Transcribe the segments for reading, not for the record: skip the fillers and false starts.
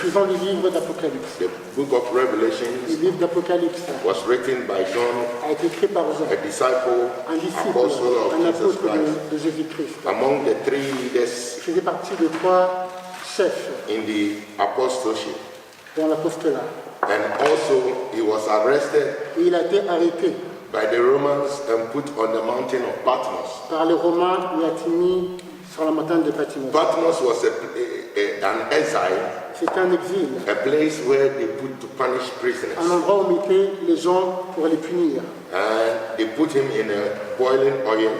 lisons le livre d'Apocalypse. The book of Le Revelation livre d'Apocalypse was written by John, a été écrit par Jean, a disciple, un disciple, apostle of un Jesus apôtre Christ, de Jésus-Christ. among the three leaders Il faisait partie de 3 chefs in the apostleship. dans l'apostolat. And also he was arrested Et il a été arrêté by the Romans and put on the mountain of Patmos. par les Romains et a été mis sur la montagne de Patmos. Patmos was an exile, C'était un exil, a place where they put to punish un prisoners. endroit où mettaient les gens pour les punir. And they put him in a boiling oil,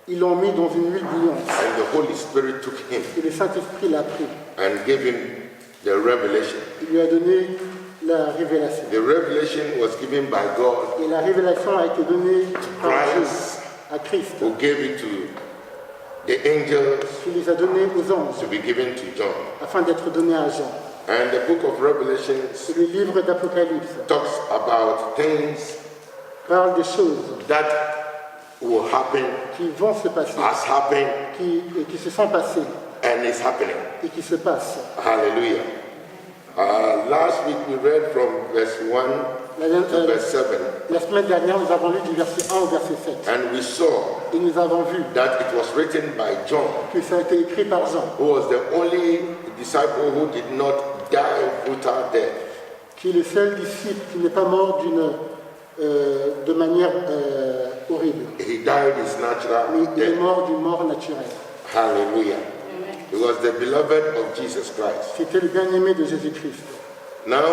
Ils l'ont mis dans une huile bouillante and the Holy Spirit took him et le Saint-Esprit l'a pris. and gave him the revelation. Il lui a donné la révélation. The revelation was given by God, Et la révélation a été donnée par Dieu Christ, à Christ, who gave it to the angels qui les a donnés aux anges to be given to John. afin d'être donnés à Jean. And the book of Revelations Et le livre d'Apocalypse talks about things parle des choses that will happen, qui vont se passer, has happened, qui se sont passées and is happening. et qui se passent. Hallelujah. Last week we read from verse 1 to verse 7, La semaine dernière, nous avons lu du verset 1 au verset 7. and we saw Et nous avons vu that it was written by John, que ça a été écrit par Jean, who was the only disciple who did not die brutal death. qui est le seul disciple qui n'est pas mort de manière horrible. He died his natural Mais il est death. mort d'une mort naturelle. Hallelujah. He was the beloved of Jesus Christ. C'était le bien-aimé de Jésus-Christ. Now,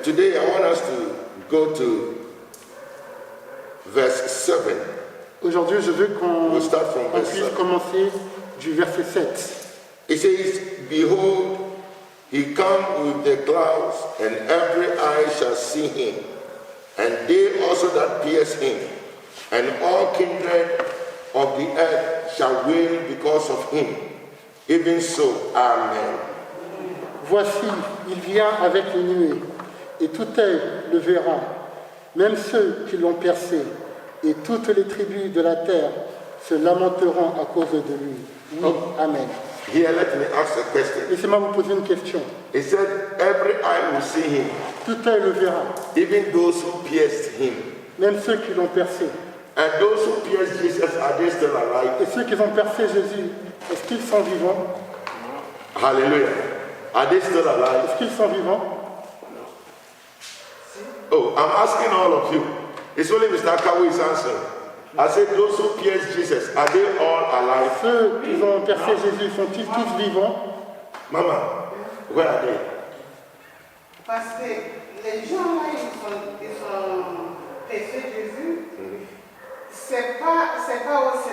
today I want us to go to verse 7. Aujourd'hui, je veux qu'on We'll start from verse puisse 7. commencer du verset 7. It says, Behold, he come with the clouds, and every eye shall see him, and they also that pierce him, and all kindred of the earth shall wail because of him. Even so, Amen. Voici, il vient avec les nuées, et tout œil le verra, même ceux qui l'ont percé, et toutes les tribus de la terre se lamenteront à cause de lui. Oui, Amen. Here, let me ask a question. Laissez-moi vous poser une question. He said, Every eye will see him, Tout œil le verra, even those who pierced him. même ceux qui l'ont percé. And those who pierced Jesus, are they still alive? Et ceux qui ont percé Jésus, est-ce qu'ils sont vivants? Hallelujah. Are they still alive? Est-ce qu'ils sont vivants? Oh, I'm asking all of you. It's only Mr. Akawu is answering. I said, those who pierced Jesus, are they all alive? Ceux qui ont percé Jésus, sont-ils tous vivants? Mama, where are they? Parce que les gens là, ils sont percés Jésus. C'est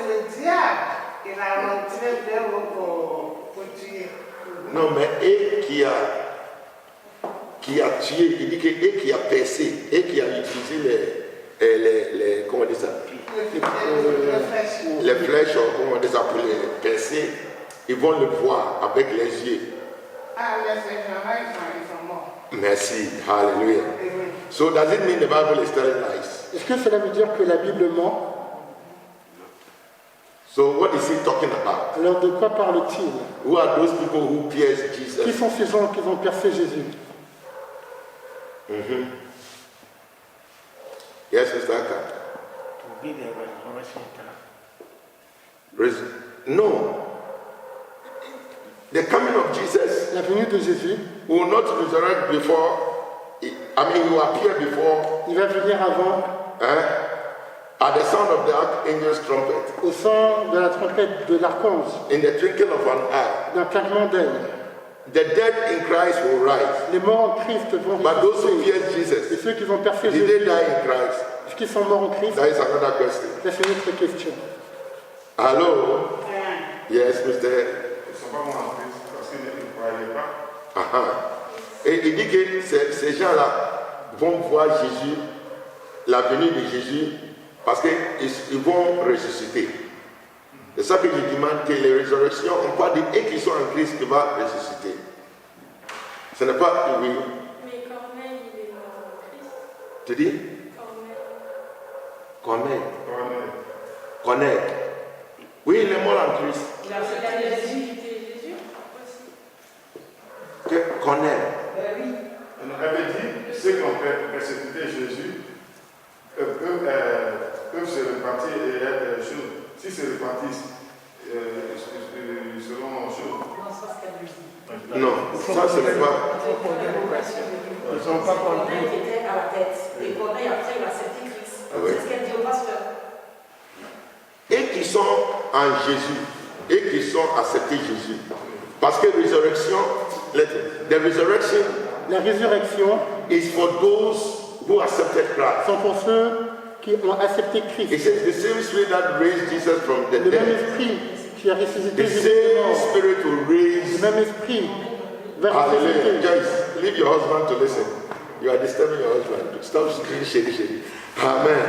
le diable qui l'a montré vers eux pour tuer. Non, mais et qui a tué, il dit que et qui a percé, et qui a utilisé les comment on dit ça? Les flèches, comment on dit ça, pour les percer, ils vont le voir avec les yeux. Ah, mais ces gens-là, ils sont morts. Merci, hallelujah. So does it mean the Bible is telling lies? Est-ce que cela veut dire que la Bible ment? So what is he talking about? Alors de quoi parle-t-il? Who are those people who pierced Qui Jesus? sont ces gens qui ont percé Jésus? Yes, Mr. Aka. To be the resurrection time. No. The coming of Jesus La venue de Jésus, will not resurrect before, I mean, he will appear before, il va venir avant, at the sound of the archangel's trumpet, au son de la trompette de l'archange, in the twinkling of an eye. d'un claquement d'ailes. The dead in Christ will rise. Les morts en Christ vont But those who ressusciter. pierced Et Jesus, ceux qui ont percé did they Jésus, die in Christ? est-ce qu'ils sont morts en Christ? That is another question. Ça, c'est une autre question. Hello? Yes, Mr. Ils ne sont pas morts en Christ parce qu'ils ne croyaient pas. Et il dit que ces gens-là vont voir Jésus, la venue de Jésus, parce qu'ils vont ressusciter. C'est ça que je demande, que les résurrections, on parle de et qui sont en Christ qui va ressusciter. Ce n'est pas oui. Mais Corneille, il est mort en Christ. Tu dis Corneille. Oui, il est mort en Christ. Il a accepté Jésus. connaît. Elle avait dit, ceux qui ont persécuté Jésus peuvent se repentir et être chauds. S'ils se repentissent, ils seront chauds. Non, ça ce n'est pas. Ils ne sont pas conduits. Il était à la tête. Et Corneille, après, il a accepté Christ. C'est ce qu'elle dit au pasteur. Et qui sont en Jésus, et qui sont acceptés Jésus. Parce que résurrection, the resurrection La résurrection is for those who accepted Christ. sont pour ceux qui ont accepté It Christ. says the same spirit that raised Jesus from the Le même dead, esprit qui a ressuscité the Jésus des same morts, spirit will le raise. même esprit va Hallelujah. ressusciter. Joyce, leave your husband to listen. You are disturbing your husband. Stop doing shady. Amen.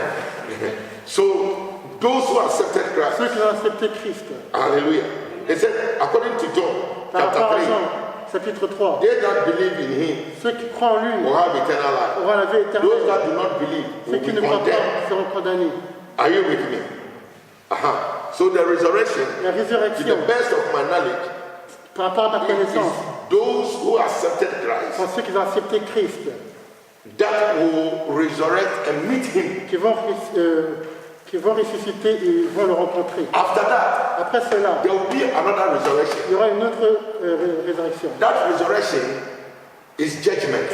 So, those who accepted Christ, Ceux qui ont accepté Christ. hallelujah. It said, according to John Par rapport à chapter 3, Jean, chapitre 3, they that believe in him ceux qui croient en lui will have eternal life. auront la vie Those éternelle. that do not believe Ceux will qui be ne croient condemned. pas seront condamnés. Are you with me? So the resurrection, La to résurrection, the best of my knowledge, par rapport à ma is connaissance, those who accepted Christ sont ceux qui ont accepté Christ, that will resurrect and meet him. qui vont ressusciter et vont le rencontrer. After that, Après cela, there will be another resurrection. il y aura une autre résurrection. That resurrection is judgment.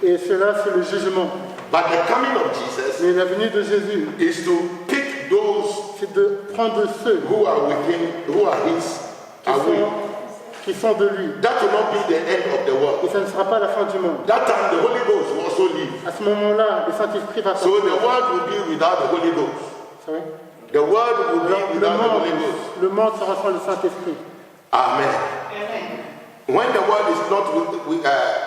Et cela, c'est le jugement. But the coming of Jesus Mais la venue de Jésus, is to pick those c'est de prendre ceux who are with him, who are his, qui sont de lui. That will not be the end of the Et world. ça ne sera pas la fin du monde. That time the Holy Ghost will also leave. À ce moment-là, le Saint-Esprit va So sortir. the world will be without the Holy Ghost. Vous savez? The world will be Le without the monde, Holy Ghost. le monde sera sans le Saint-Esprit. Amen. Amen. When the world is not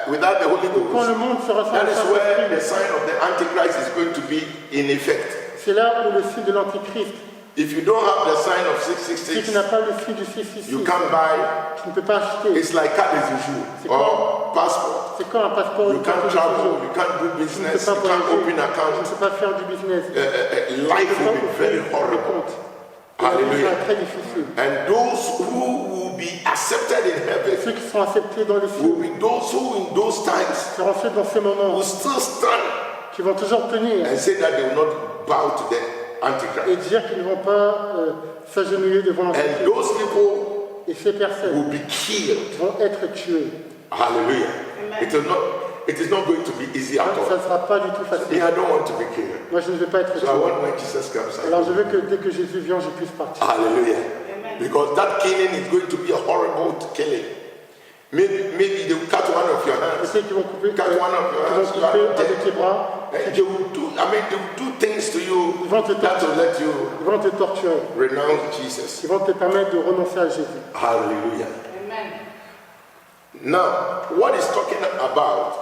without the Holy Quand Ghost, le monde sera sans that le is where Saint-Esprit, the sign of the Antichrist is going to be in effect. c'est là où le signe de l'Antichrist. If you don't have the sign of Si tu 666, n'as pas le signe du 666, you can't buy. tu ne peux pas acheter. It's like carte des jours or passport. C'est comme un passeport. You can't travel, you can't do Tu ne peux business, pas you can't voyager, open tu ne account. peux pas faire du business. Life will be very horrible. Ça sera Hallelujah. très difficile. And those who will be accepted in heaven Ceux qui seront acceptés dans les will cieux be those who in those times seront ceux dans ces moments will still stand qui vont toujours tenir and say that they will not bow to the et Antichrist. dire qu'ils ne vont pas s'agenouiller devant And l'Antichrist. those people Et ces personnes will be killed. vont être tuées. Hallelujah. It is not going to be easy at Ça all. ne sera pas du tout Me, facile. I don't want to be killed. Moi, je ne vais pas être So I tué. want when Jesus comes. Alors, je veux que dès que Jésus vient, je puisse partir. Hallelujah. Because that killing is going to be a horrible killing. Maybe they will cut one of your Je hands. sais qu'ils vont couper, Cut one of your hands. qu'ils You vont are couper not dead. avec les bras. And they will do. They will do things to you Ils vont te that will let you Ils vont te torturer. renounce Jesus. Ils vont te permettre de renoncer à Jésus. Hallelujah. Amen. Now, what he's talking about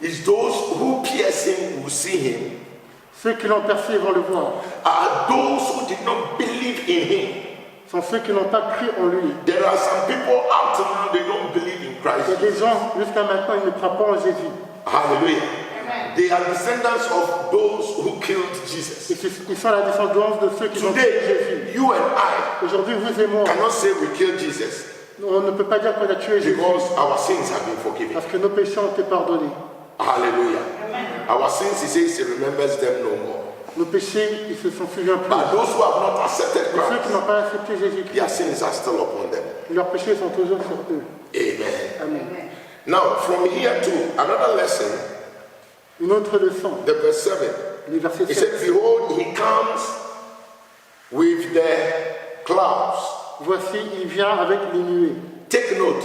is those who pierce him will see him Ceux qui l'ont perçu vont le voir. are those who did not believe in him. Sont ceux qui n'ont pas cru en lui. There are some people up to now they don't believe in Il y a Christ. des gens, jusqu'à maintenant, ils ne croient pas en Jésus. Hallelujah. Amen. They are descendants of those who killed Jesus. Et ils sont la descendance de ceux qui ont tué Jésus. Today, you and I Aujourd'hui, vous et moi, cannot say we killed Jesus on ne peut pas dire qu'on a tué Jésus because our sins have been forgiven. parce que nos péchés ont été pardonnés. Hallelujah. Our sins, he says, he remembers them no more. Nos péchés, ils se sont souviens plus. But those who have not accepted Et ceux qui Christ, n'ont pas accepté Jésus-Christ, their sins are still upon them. leurs péchés sont toujours sur eux. Amen. Amen. Now, from here to another lesson, Une autre leçon, the verse 7. le verset He 7. said, behold, he comes with the clouds. Voici, il vient avec les nuées. Take note.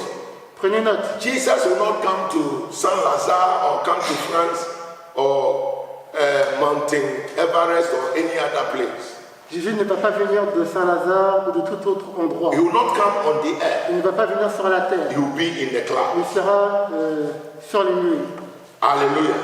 Prenez note. Jesus will not come to Saint-Lazare or come to France or Mountain Everest or any other place. Jésus ne va pas venir de Saint-Lazare ou de tout autre endroit. He will not come on the earth. Il ne va pas venir sur la terre. He will be in the Il clouds. sera sur les nuées. Hallelujah.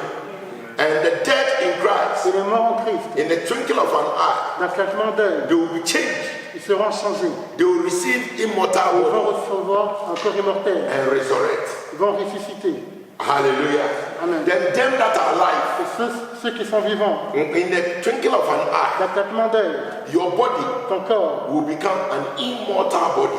And the dead in Christ, Et les morts en Christ, in the twinkle of an eye, d'un claquement d'œil, they will be changed. ils seront changés. They will receive immortal Ils vont bodies recevoir un corps immortel. and resurrect. Ils vont ressusciter. Hallelujah. Amen. Then them that are alive, Et ceux qui sont vivants, in the twinkle of an eye, d'un claquement d'œil, your body ton corps will become an immortal body.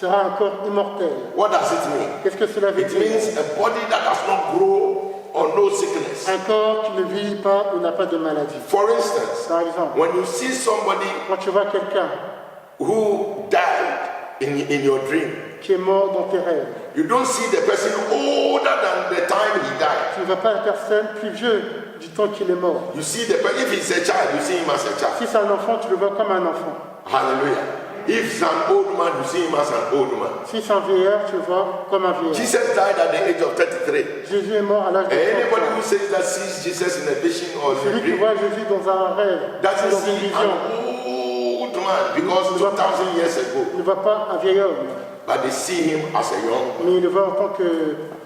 sera un corps immortel. What does it mean? Qu'est-ce que cela veut It dire? means a body that does not grow or no sickness. Un corps qui ne vieillit pas ou n'a pas de maladie. For instance, Par exemple, when you see somebody quand tu vois quelqu'un who died in your dream, qui est mort dans tes rêves, you don't see the person older than the time he died. tu ne vois pas la personne plus vieux du temps qu'il est mort. You see the person, if he's a child, you see him as a child. Si c'est un enfant, tu le vois comme un enfant. Hallelujah. If it's an old man, you see him as an old man. Si c'est un vieillard, tu le vois comme un vieillard. Jesus died at the age of 33. Jésus est mort à l'âge de And anybody 33. who says that sees Jesus in a vision or in a Celui qui dream voit Jésus dans un rêve, doesn't dans une see vision, an old man because 2,000 years ago, ne voit pas un vieil homme, but they see him as a young man. mais il le voit en tant que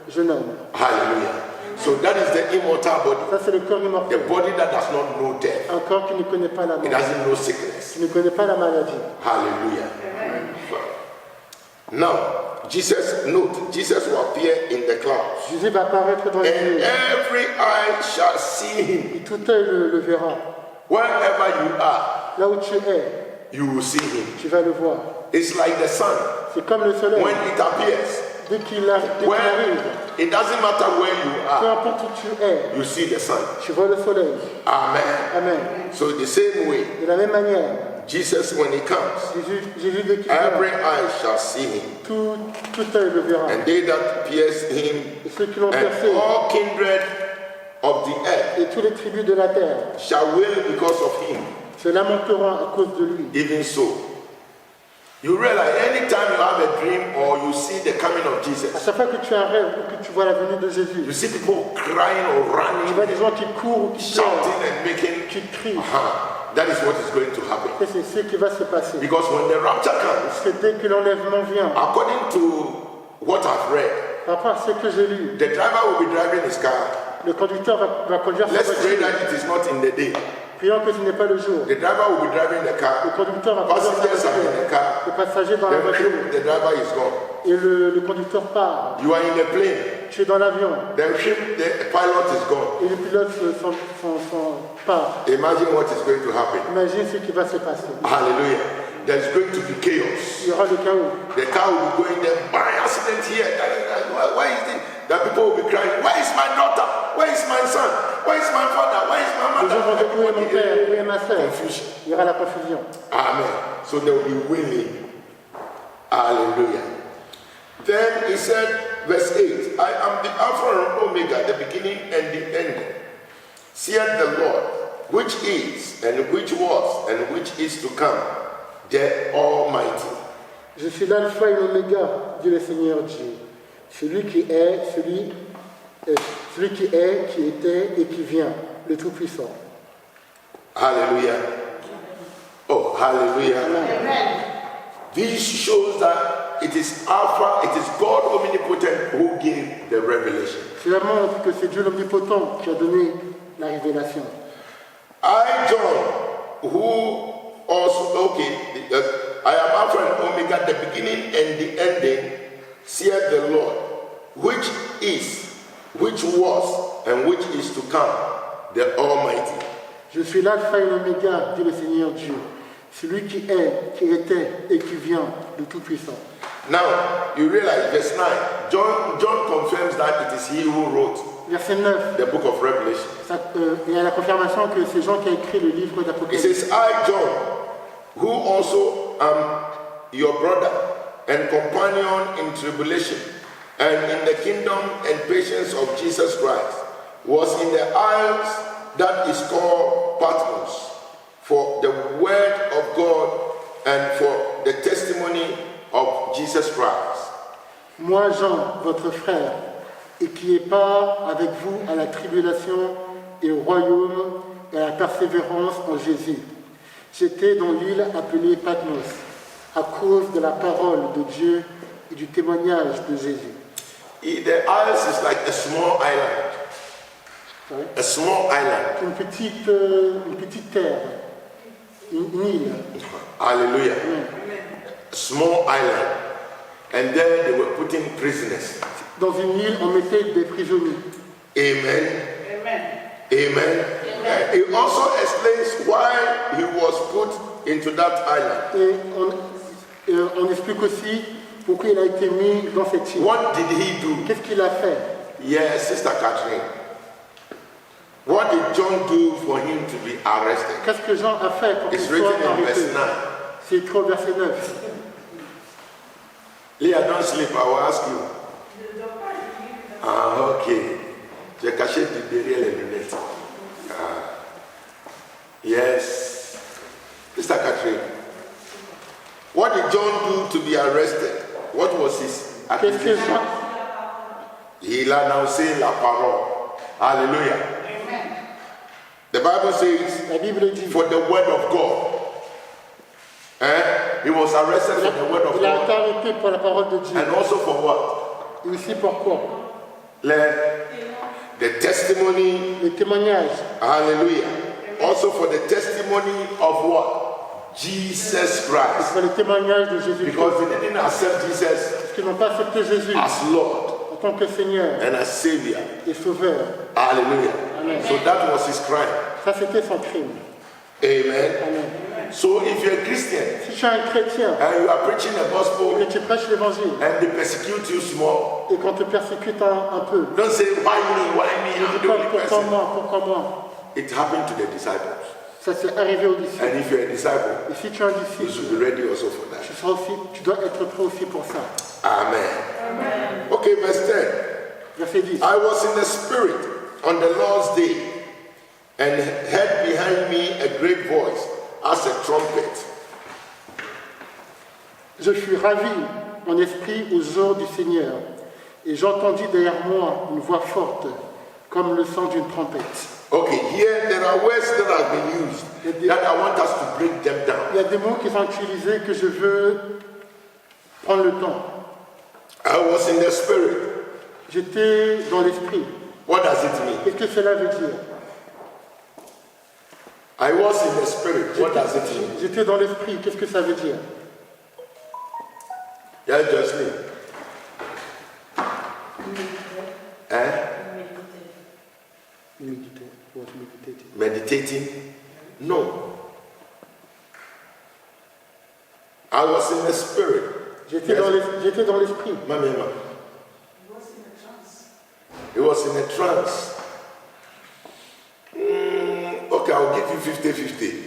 jeune homme. Hallelujah. So that is the immortal body, Ça, c'est le corps the immortel. body that does not know death. Un corps qui ne connaît pas la It mort, doesn't know sickness. qui ne connaît pas la maladie. Hallelujah. Now, Jesus, note, Jesus will appear in the clouds. Jésus va apparaître dans les And nuées, every eye shall see him. et tout œil le verra. Wherever you are, Là où tu es, you will see him. tu vas le voir. It's like the sun. C'est comme le soleil. When it appears, Dès qu'il arrive, when it doesn't matter where you peu are, importe où tu es, you see the sun. tu vois le soleil. Amen. Amen. So the same way, De la même manière, Jesus, when he comes, Jésus dès qu'il every vient, eye shall see him. tout œil le verra. And they that pierce him, Et ceux qui l'ont and percé, all kindred of the earth et tous les tribus de la terre, shall wail because of him. se lamenteront à cause de lui. Even so, you realize anytime you have a dream or you see the coming of À Jesus, chaque fois que tu as un rêve ou que tu vois la venue de you Jésus, see people crying or tu running, vois des gens qui courent ou qui shouting pleurent, and making. qui crient. That is what is going to happen. Et c'est ce qui va se passer. Because when the rapture comes, Parce que dès que l'enlèvement vient, according to what I've read, par rapport à ce que j'ai lu, the driver will be driving his car. le conducteur va conduire sa Let's pray voiture. that it is not in the day. Prions que ce n'est pas le jour. The driver will be driving the Le car. conducteur va conduire sa Passengers are in voiture. the car. Le passager dans la voiture. Then the driver is gone. Et le conducteur part. You are in a plane. Tu es dans l'avion. The pilot is gone. Et le pilote part. Imagine what is going to happen. Imagine ce qui va se passer. Hallelujah. There's going to be chaos. Il y aura le chaos. The car will be going there by accident here. Why is it? That people will be crying, where is my daughter? Where is my son? Where is my father? Where is my Les gens vont mother? dire où est mon père, où est ma soeur. Confusion. Il y aura la confusion. Amen. So there will be wailing. Hallelujah. Then he said, verse 8, I am the Alpha and Omega, the beginning and the ending. Saith the Lord, which is, and which was, and which is to come, the Almighty. Je suis l'alpha et l'oméga, dit le Seigneur Dieu. Celui qui est, qui était et qui vient, le Tout-Puissant. Hallelujah. Oh, hallelujah. Amen. This shows that it is Alpha, it is God omnipotent who gave the revelation. Cela montre que c'est Dieu l'omnipotent qui a donné la révélation. I, John, who also, I am Alpha and Omega, the beginning and the ending, saith the Lord, which is, which was, and which is to come, the Almighty. Je suis l'alpha et l'oméga, dit le Seigneur Dieu. Celui qui est, qui était et qui vient, le Tout-Puissant. Now, you realize, verse 9, John confirms that it is he who wrote Verset 9, the book of Revelation. il y a la confirmation que c'est Jean qui a écrit le livre It d'Apocalypse. says, I, John, who also am your brother and companion in tribulation and in the kingdom and patience of Jesus Christ, was in the isles that is called Patmos, for the word of God and for the testimony of Jesus Christ. Moi, Jean, votre frère, et qui est part avec vous à la tribulation et au royaume et à la persévérance en Jésus. J'étais dans l'île appelée Patmos, à cause de la parole de Dieu et du témoignage de Jésus. The isles is like a small island. Ouais. A small island. Une petite terre, une île. Hallelujah. Ouais. A small island. And there they were putting prisoners. Dans une île, on mettait des prisonniers. Amen. Amen. Amen. It also explains why he was put into that island. Et on explique aussi Pourquoi il a été mis dans cette île? What did he do? Qu'est-ce qu'il a fait? Yes, Sister Catherine. What did John do for him to be arrested? Qu'est-ce que Jean a fait pour qu'il It's soit written in arrêté? verse 9. C'est écrit au verset 9. Leah, don't sleep, I will ask you. Ah, ok. J'ai caché derrière les lunettes. Ah. Yes. Sister Catherine. What did John do to be arrested? What was his Qu'est-ce que accusation? Jean... Il a annoncé la parole. Hallelujah. The Bible says, La Bible dit... for the word of God. He was arrested for the word of Il a été God. arrêté pour la parole de Dieu. And also for what? Et aussi pourquoi? The testimony. Les témoignages. Hallelujah. Also for the testimony of what? Jesus Christ. Pour les témoignages de Jésus-Christ. Because they didn't accept Jesus Parce qu'ils n'ont pas accepté Jésus as Lord en tant que Seigneur and as Savior. et Sauveur. Hallelujah. Amen. So that was his crime. Ça, c'était son crime. Amen. Amen. So if you're a Christian Si tu es un chrétien and you are preaching the et gospel que tu prêches l'évangile and they persecute you small, et qu'on te persécute un peu, don't say, why me? I'm dis the pas only pourquoi person. moi, pourquoi moi. It happened to the disciples. Ça s'est arrivé aux disciples. And if you're a disciple, Et si tu es un you disciple, should be ready also for that. tu dois être prêt aussi pour ça. Amen. Okay, verse 10. Verset 10. I was in the spirit on the Lord's day and heard behind me a great voice as a trumpet. Je fus ravi en esprit au jour du Seigneur, et j'entendis derrière moi une voix forte, comme le son d'une trompette. Okay, here there are words that have been used that I want us to break them down. Il y a des mots qui sont utilisés que je veux prendre le temps. I was in the spirit. J'étais dans l'esprit. What does it mean? Qu'est-ce que cela veut dire? I was in the spirit. What does it mean? J'étais dans l'esprit. Qu'est-ce que ça veut dire? Yeah, Jocelyn. Eh? Meditating? No. I was in the spirit. J'étais dans l'esprit. Mama. He was in a trance. Okay, I'll give you 50-50.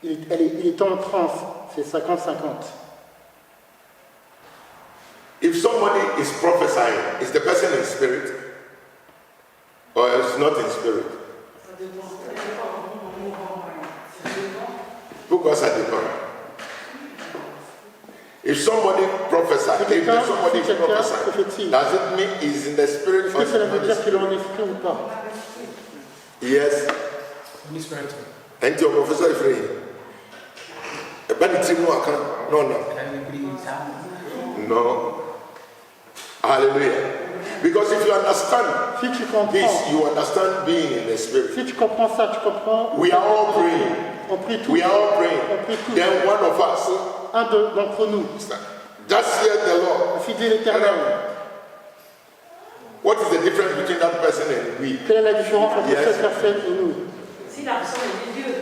Il était en transe. C'est 50-50. If somebody is prophesying, is the person in spirit? Or is not in spirit? Pourquoi ça dépend? If somebody prophesies, if somebody is prophesying, does it mean he's in the spirit Est-ce or que cela not veut in the dire qu'il est spirit? en esprit ou pas? Yes. And your professor is free. No. Hallelujah. Because if you understand Si tu comprends, this, you understand being in the spirit. si tu comprends ça, tu comprends. We are all praying. On prie tous. We are all On praying. prie tous. Then one of us, D'entre nous. just hear the Lord. Ainsi dit l'Éternel. What is the difference between that person and we? Quelle est la différence entre Yes. cette personne et nous? Si la personne est de Dieu,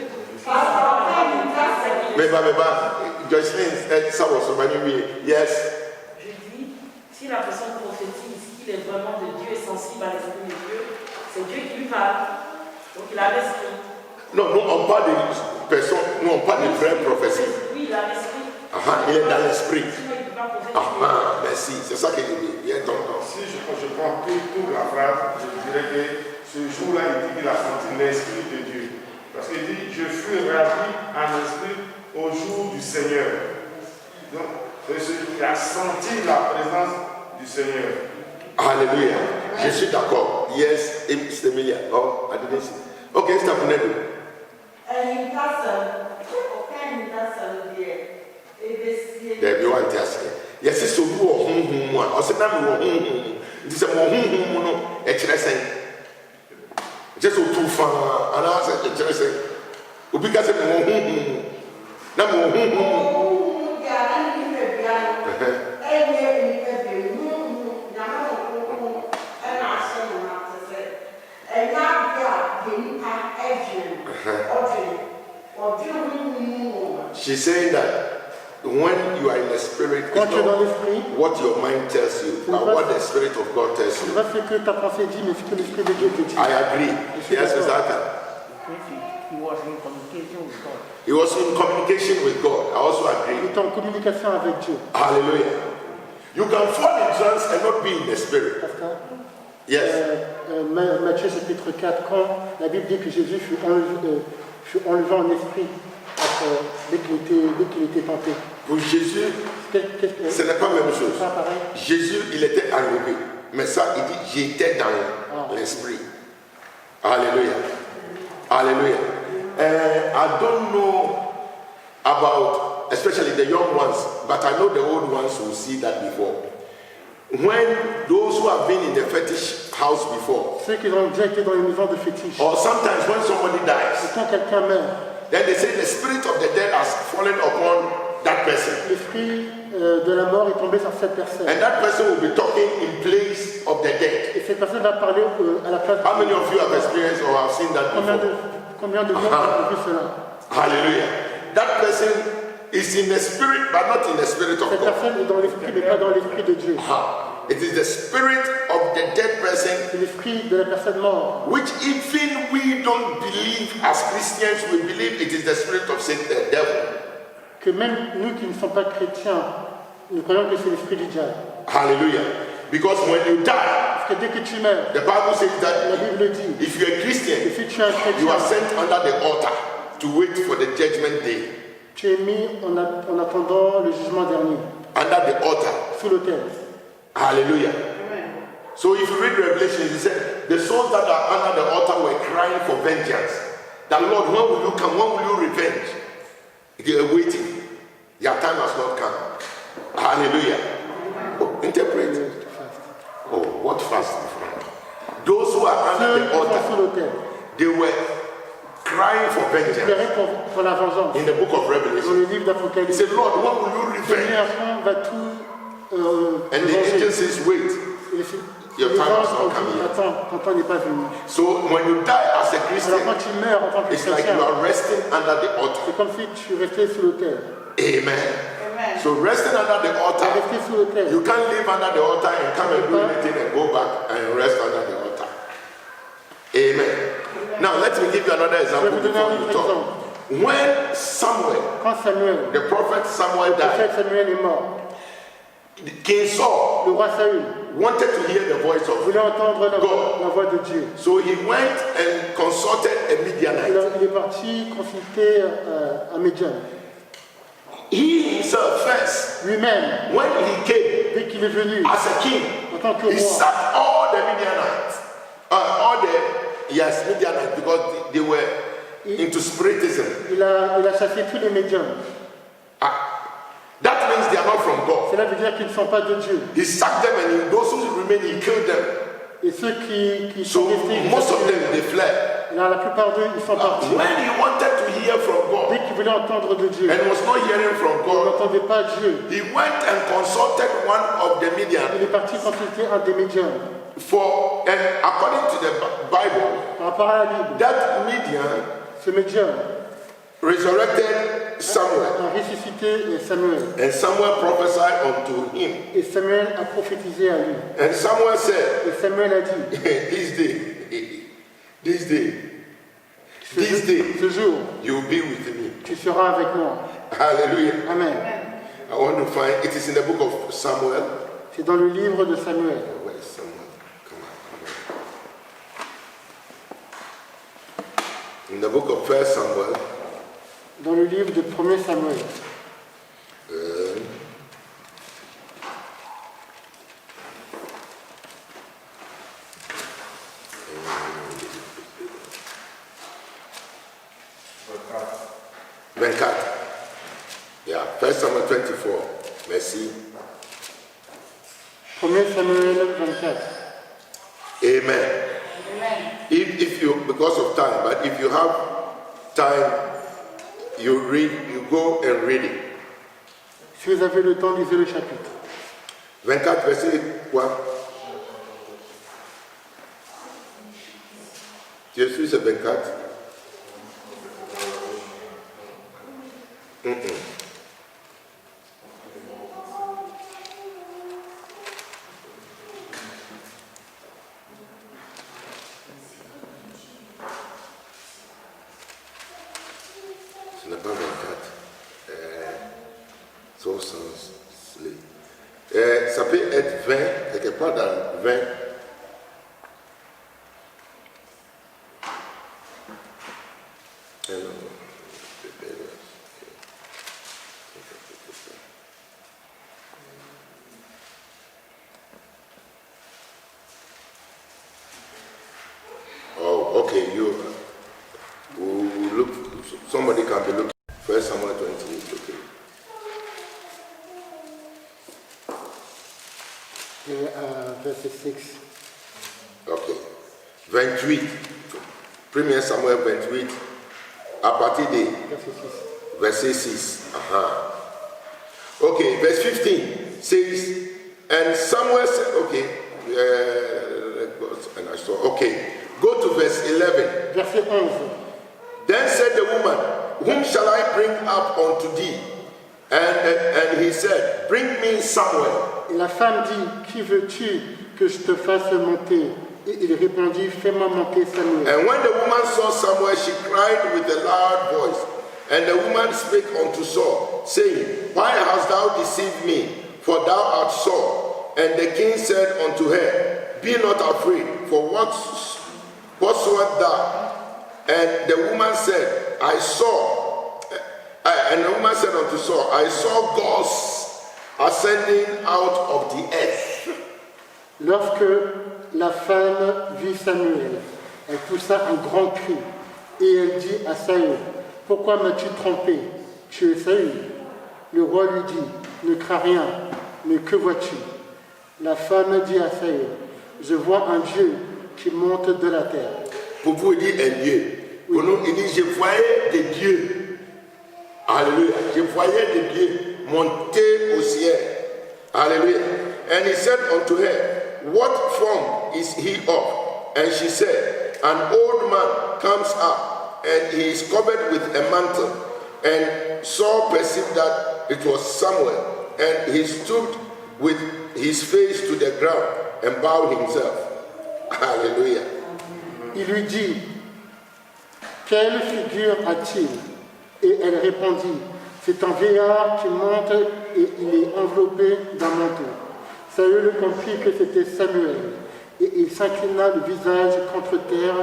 Mais Jocelyn, ça va se manier. Yes. je dis, si la personne prophétise qu'il est vraiment de Dieu et sensible à l'esprit de Dieu, c'est Dieu qui lui parle. Donc il a l'esprit. Non, nous on parle de personnes, nous on parle de vraies prophéties. Oui, il a l'esprit. Il est dans l'esprit. Sinon, il ne peut pas prophétiser. Merci, c'est ça que je dis. Viens tonton. Si je prends toute la phrase, je dirais que ce jour-là, il dit qu'il a senti l'Esprit de Dieu. Parce qu'il dit, je fus ravi en esprit au jour du Seigneur. Donc, il a senti la présence du Seigneur. Alléluia. Je suis d'accord. Yes, c'est Emilia. Oh, I didn't see. Ok, c'est à Punedo. There be one test. Yes, it's so good. I said, I'm this is a no, expressing. Just too far, and I said, expressing. Because she's saying that when when you are in the spirit, Quand it's tu es dans not l'esprit, what your mind tells you, but what the Spirit of God tells ce n'est you. pas ce que ta pensée dit, mais ce que l'esprit de Dieu te dit. I agree. Yes, Mr. Aka. He was in communication with God. He was in communication with God. I also Il agree. est en communication avec Dieu. Hallelujah. You can fall in trance and not be in the spirit. Pasteur, Yes. Matthieu chapitre 4, quand la Bible dit que Jésus fut enlevé en esprit dès qu'il était tenté. Pour Jésus, ce n'est pas la même chose. C'est pas pareil. Jésus, il était enlevé. Mais ça, il dit, j'étais dans l'esprit. Hallelujah. Hallelujah. I don't know about, especially the young ones, but I know the old ones will see that before. When those who have been in the fetish house before, Ceux qui ont déjà été dans les maisons de fétiche, or sometimes when somebody dies, quand quelqu'un meurt, then they say the spirit of the dead has fallen upon that person. l'esprit de la mort est tombé sur cette personne. And that person will be talking in place of the dead. Et cette personne va parler à la place How many of you have experienced or have seen that before? Combien de gens ont vu cela? Hallelujah. That person is in the spirit, but not in the spirit of Cette God. personne est dans l'esprit, mais pas dans l'esprit de Dieu. It is the spirit of the dead person, C'est l'esprit de la personne morte. which even we don't believe as Christians, we believe it is the spirit of Satan, the devil. Que même nous qui ne sommes pas chrétiens, nous croyons que c'est l'esprit du diable. Hallelujah. Because when you die, Parce que dès que tu meurs, the Bible says la that Bible dit, if you're a que Christian, si tu es un you are chrétien, sent under the altar to wait for the judgment day. tu es mis en attendant le jugement dernier, Under the altar. sous l'autel. Hallelujah. So if you read Revelation, it said the souls that are under the altar were crying for vengeance. That Lord, when will you come? When will you revenge? They are waiting. Their time has not come. Hallelujah. Oh, interpret. Oh, what fast? Those who are under Ceux the qui sont altar, sous l'autel, they were crying for vengeance. pleurer pour la vengeance. In the book of Dans Revelation, le livre he d'Apocalypse, said, Lord, when will you revenge? Seigneur, quand vas-tu And the angel says, wait. Et Your les time anges has ont not come dit, yet. attends, ton temps n'est pas venu. So when you die as a Alors Christian, quand tu meurs en tant que it's like chrétien, you are resting under the altar. c'est comme si tu restais sous l'autel. Amen. Amen. So resting under the Tu altar, restais sous l'autel. you can't live under the altar and come and do anything and go back and rest under the altar. Amen. Now let me give you another Je vais example vous donner before un you autre talk. exemple. When Samuel, Quand Samuel, the prophet Samuel le died, prophète Samuel est mort, King Saul le roi Saül wanted to hear the voice of voulait entendre God. la voix de Dieu. So he went and consulted a Midianite. Il est parti consulter un médium. He himself first, Lui-même, when he came dès qu'il est venu as a king, en tant que he roi, sacked all the Midianites, Midianites, because they were into spiritism. il a chassé tous les médiums. That means they are not from God. Cela veut dire qu'ils ne sont pas de Dieu. He sacked them and those who remained, he killed them. Et ceux qui So sont restés, most of them, they fled. alors, la plupart d'eux, ils sont partis. When he wanted to hear from Dès God qu'ils voulaient entendre de Dieu, and was not hearing from ils God, n'entendaient pas Dieu. he went and consulted one of the Midian Il est parti consulter un des médiums. and according to the Bible, Par rapport à la Bible, that Midian ce médium resurrected Samuel, a ressuscité Samuel. and Samuel prophesied unto him. Et Samuel a prophétisé à lui. And Samuel said, Et Samuel a dit, this day, ce jour, you'll be with me. tu seras avec moi. Hallelujah. Amen. I want to find, it is in the book of Samuel. C'est dans le livre de Samuel. Where is Samuel? Come on. In the book of 1 Samuel, Dans le livre de 1er Samuel. Yeah, 1 Samuel 24. Merci. 1er Samuel 24. Amen. Amen. If you, because of time, but if you have time, you read, you go and read it. Si vous avez le temps, lisez le chapitre. 24, verset quoi? Tu es sûr c'est 24? no sons slain. Ça peut être 20, quelque part dans 20. Oh, okay, you look, somebody can be looking. First Samuel 28, okay. Et verset 6. Ok. 28. 1 Samuel 28. À partir de verset 6. Okay, verse 15 says, and Samuel said, okay, and I saw, okay, go to verse 11. Verset 11. Then said the woman, whom shall I bring up unto thee? And he said, bring me Samuel. Et la femme dit, qui veux-tu que je te fasse monter? Et il répondit, fais-moi monter Samuel. And when the woman saw Samuel, she cried with a loud voice. And the woman spake unto Saul, saying, why hast thou deceived me? For thou art Saul. And the king said unto her, be not afraid, for whatsoever thou. And the woman said, I saw. And the woman said unto Saul, I saw gods ascending out of the earth. Lorsque la femme vit Samuel, elle poussa un grand cri et elle dit à Saül, pourquoi m'as-tu trompé? Tu es Saül. Le roi lui dit, ne crains rien, mais que vois-tu? La femme dit à Saül, je vois un Dieu qui monte de la terre. Pour vous dire un Dieu. Pour nous, il dit, je voyais des dieux. Alléluia. Je voyais des dieux monter au ciel. Alléluia. And he said unto her, what form is he of? And she said, an old man comes up, and he is covered with a mantle. And Saul perceived that it was Samuel, and he stood with his face to the ground and bowed himself. Hallelujah. Il lui dit, quelle figure a-t-il? Et elle répondit, c'est un vieillard qui monte et il est enveloppé d'un manteau. Saül comprit que c'était Samuel, et il s'inclina le visage contre terre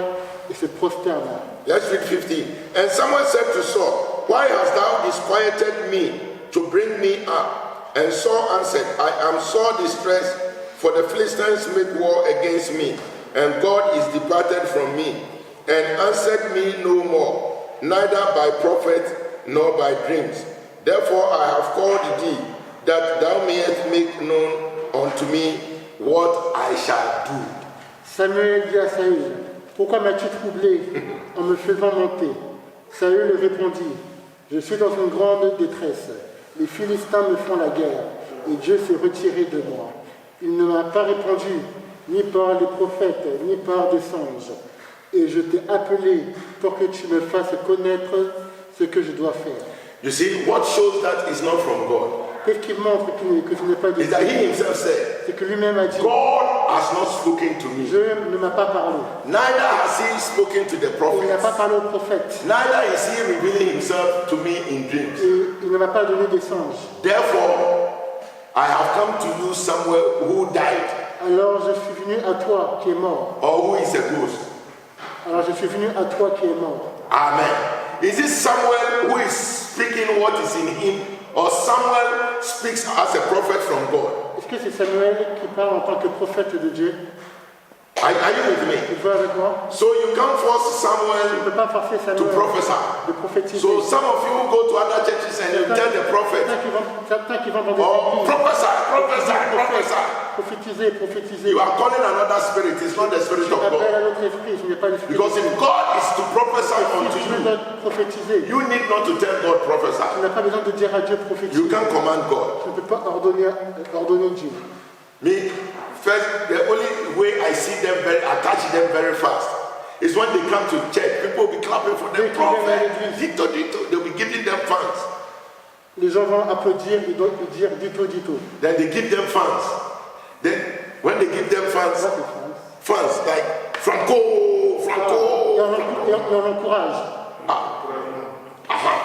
et se prosterna. Let's read 15. And Samuel said to Saul, why hast thou disquieted me to bring me up? And Saul answered, I am sore distressed, for the Philistines make war against me, and God is departed from me, and answered me no more, neither by prophet nor by dreams. Therefore I have called thee, that thou mayest make known unto me what I shall do. Samuel dit à Saül, pourquoi m'as-tu troublé en me faisant monter? Saül répondit, je suis dans une grande détresse. Les Philistins me font la guerre, et Dieu s'est retiré de moi. Il ne m'a pas répondu, ni par les prophètes, ni par des songes. Et je t'ai appelé pour que tu me fasses connaître ce que je dois faire. You see, what shows that is not from God Qu'est-ce qui montre que ce n'est pas de is that he Dieu? himself said, C'est que lui-même a dit, God has not spoken to me. Dieu ne m'a pas parlé. Neither has he spoken to the Il n'a pas prophets. parlé au prophète. Neither is he revealing himself to me in dreams. Et il ne m'a pas donné des songes. Therefore, I have come to you Samuel who died Alors je suis venu à toi qui es mort. or who is a ghost. Alors je suis venu à toi qui es mort. Amen. Is it Samuel who is speaking what is in him, or Samuel speaks as a prophet from God? Est-ce que c'est Samuel qui parle en tant que prophète de Dieu? Are you with me? Tu vois avec moi? So you can't force Tu ne Samuel peux pas forcer to Samuel prophesy. de prophétiser. So some of you go to other churches and you tell the prophet, Certains qui vont dans des oh, églises, prophesy. prophétiser. You are calling another spirit. It's not the spirit of Appelle God. à l'autre esprit, ce n'est pas l'esprit. Because if God is to prophesy unto Si Dieu you, doit prophétiser, you need not to tell God tu prophesy. n'as pas besoin de dire à Dieu prophétiser. You can command God. Tu ne peux pas ordonner Dieu. Me, first, the only way I see them I catch them very fast is when they come to church. People will be clapping for them. Prophet, dito, they'll be giving them fans. Les gens vont applaudir, ils doivent dire dito. Then they give them fans. Then when they give them fans like Franco. Et on encourage.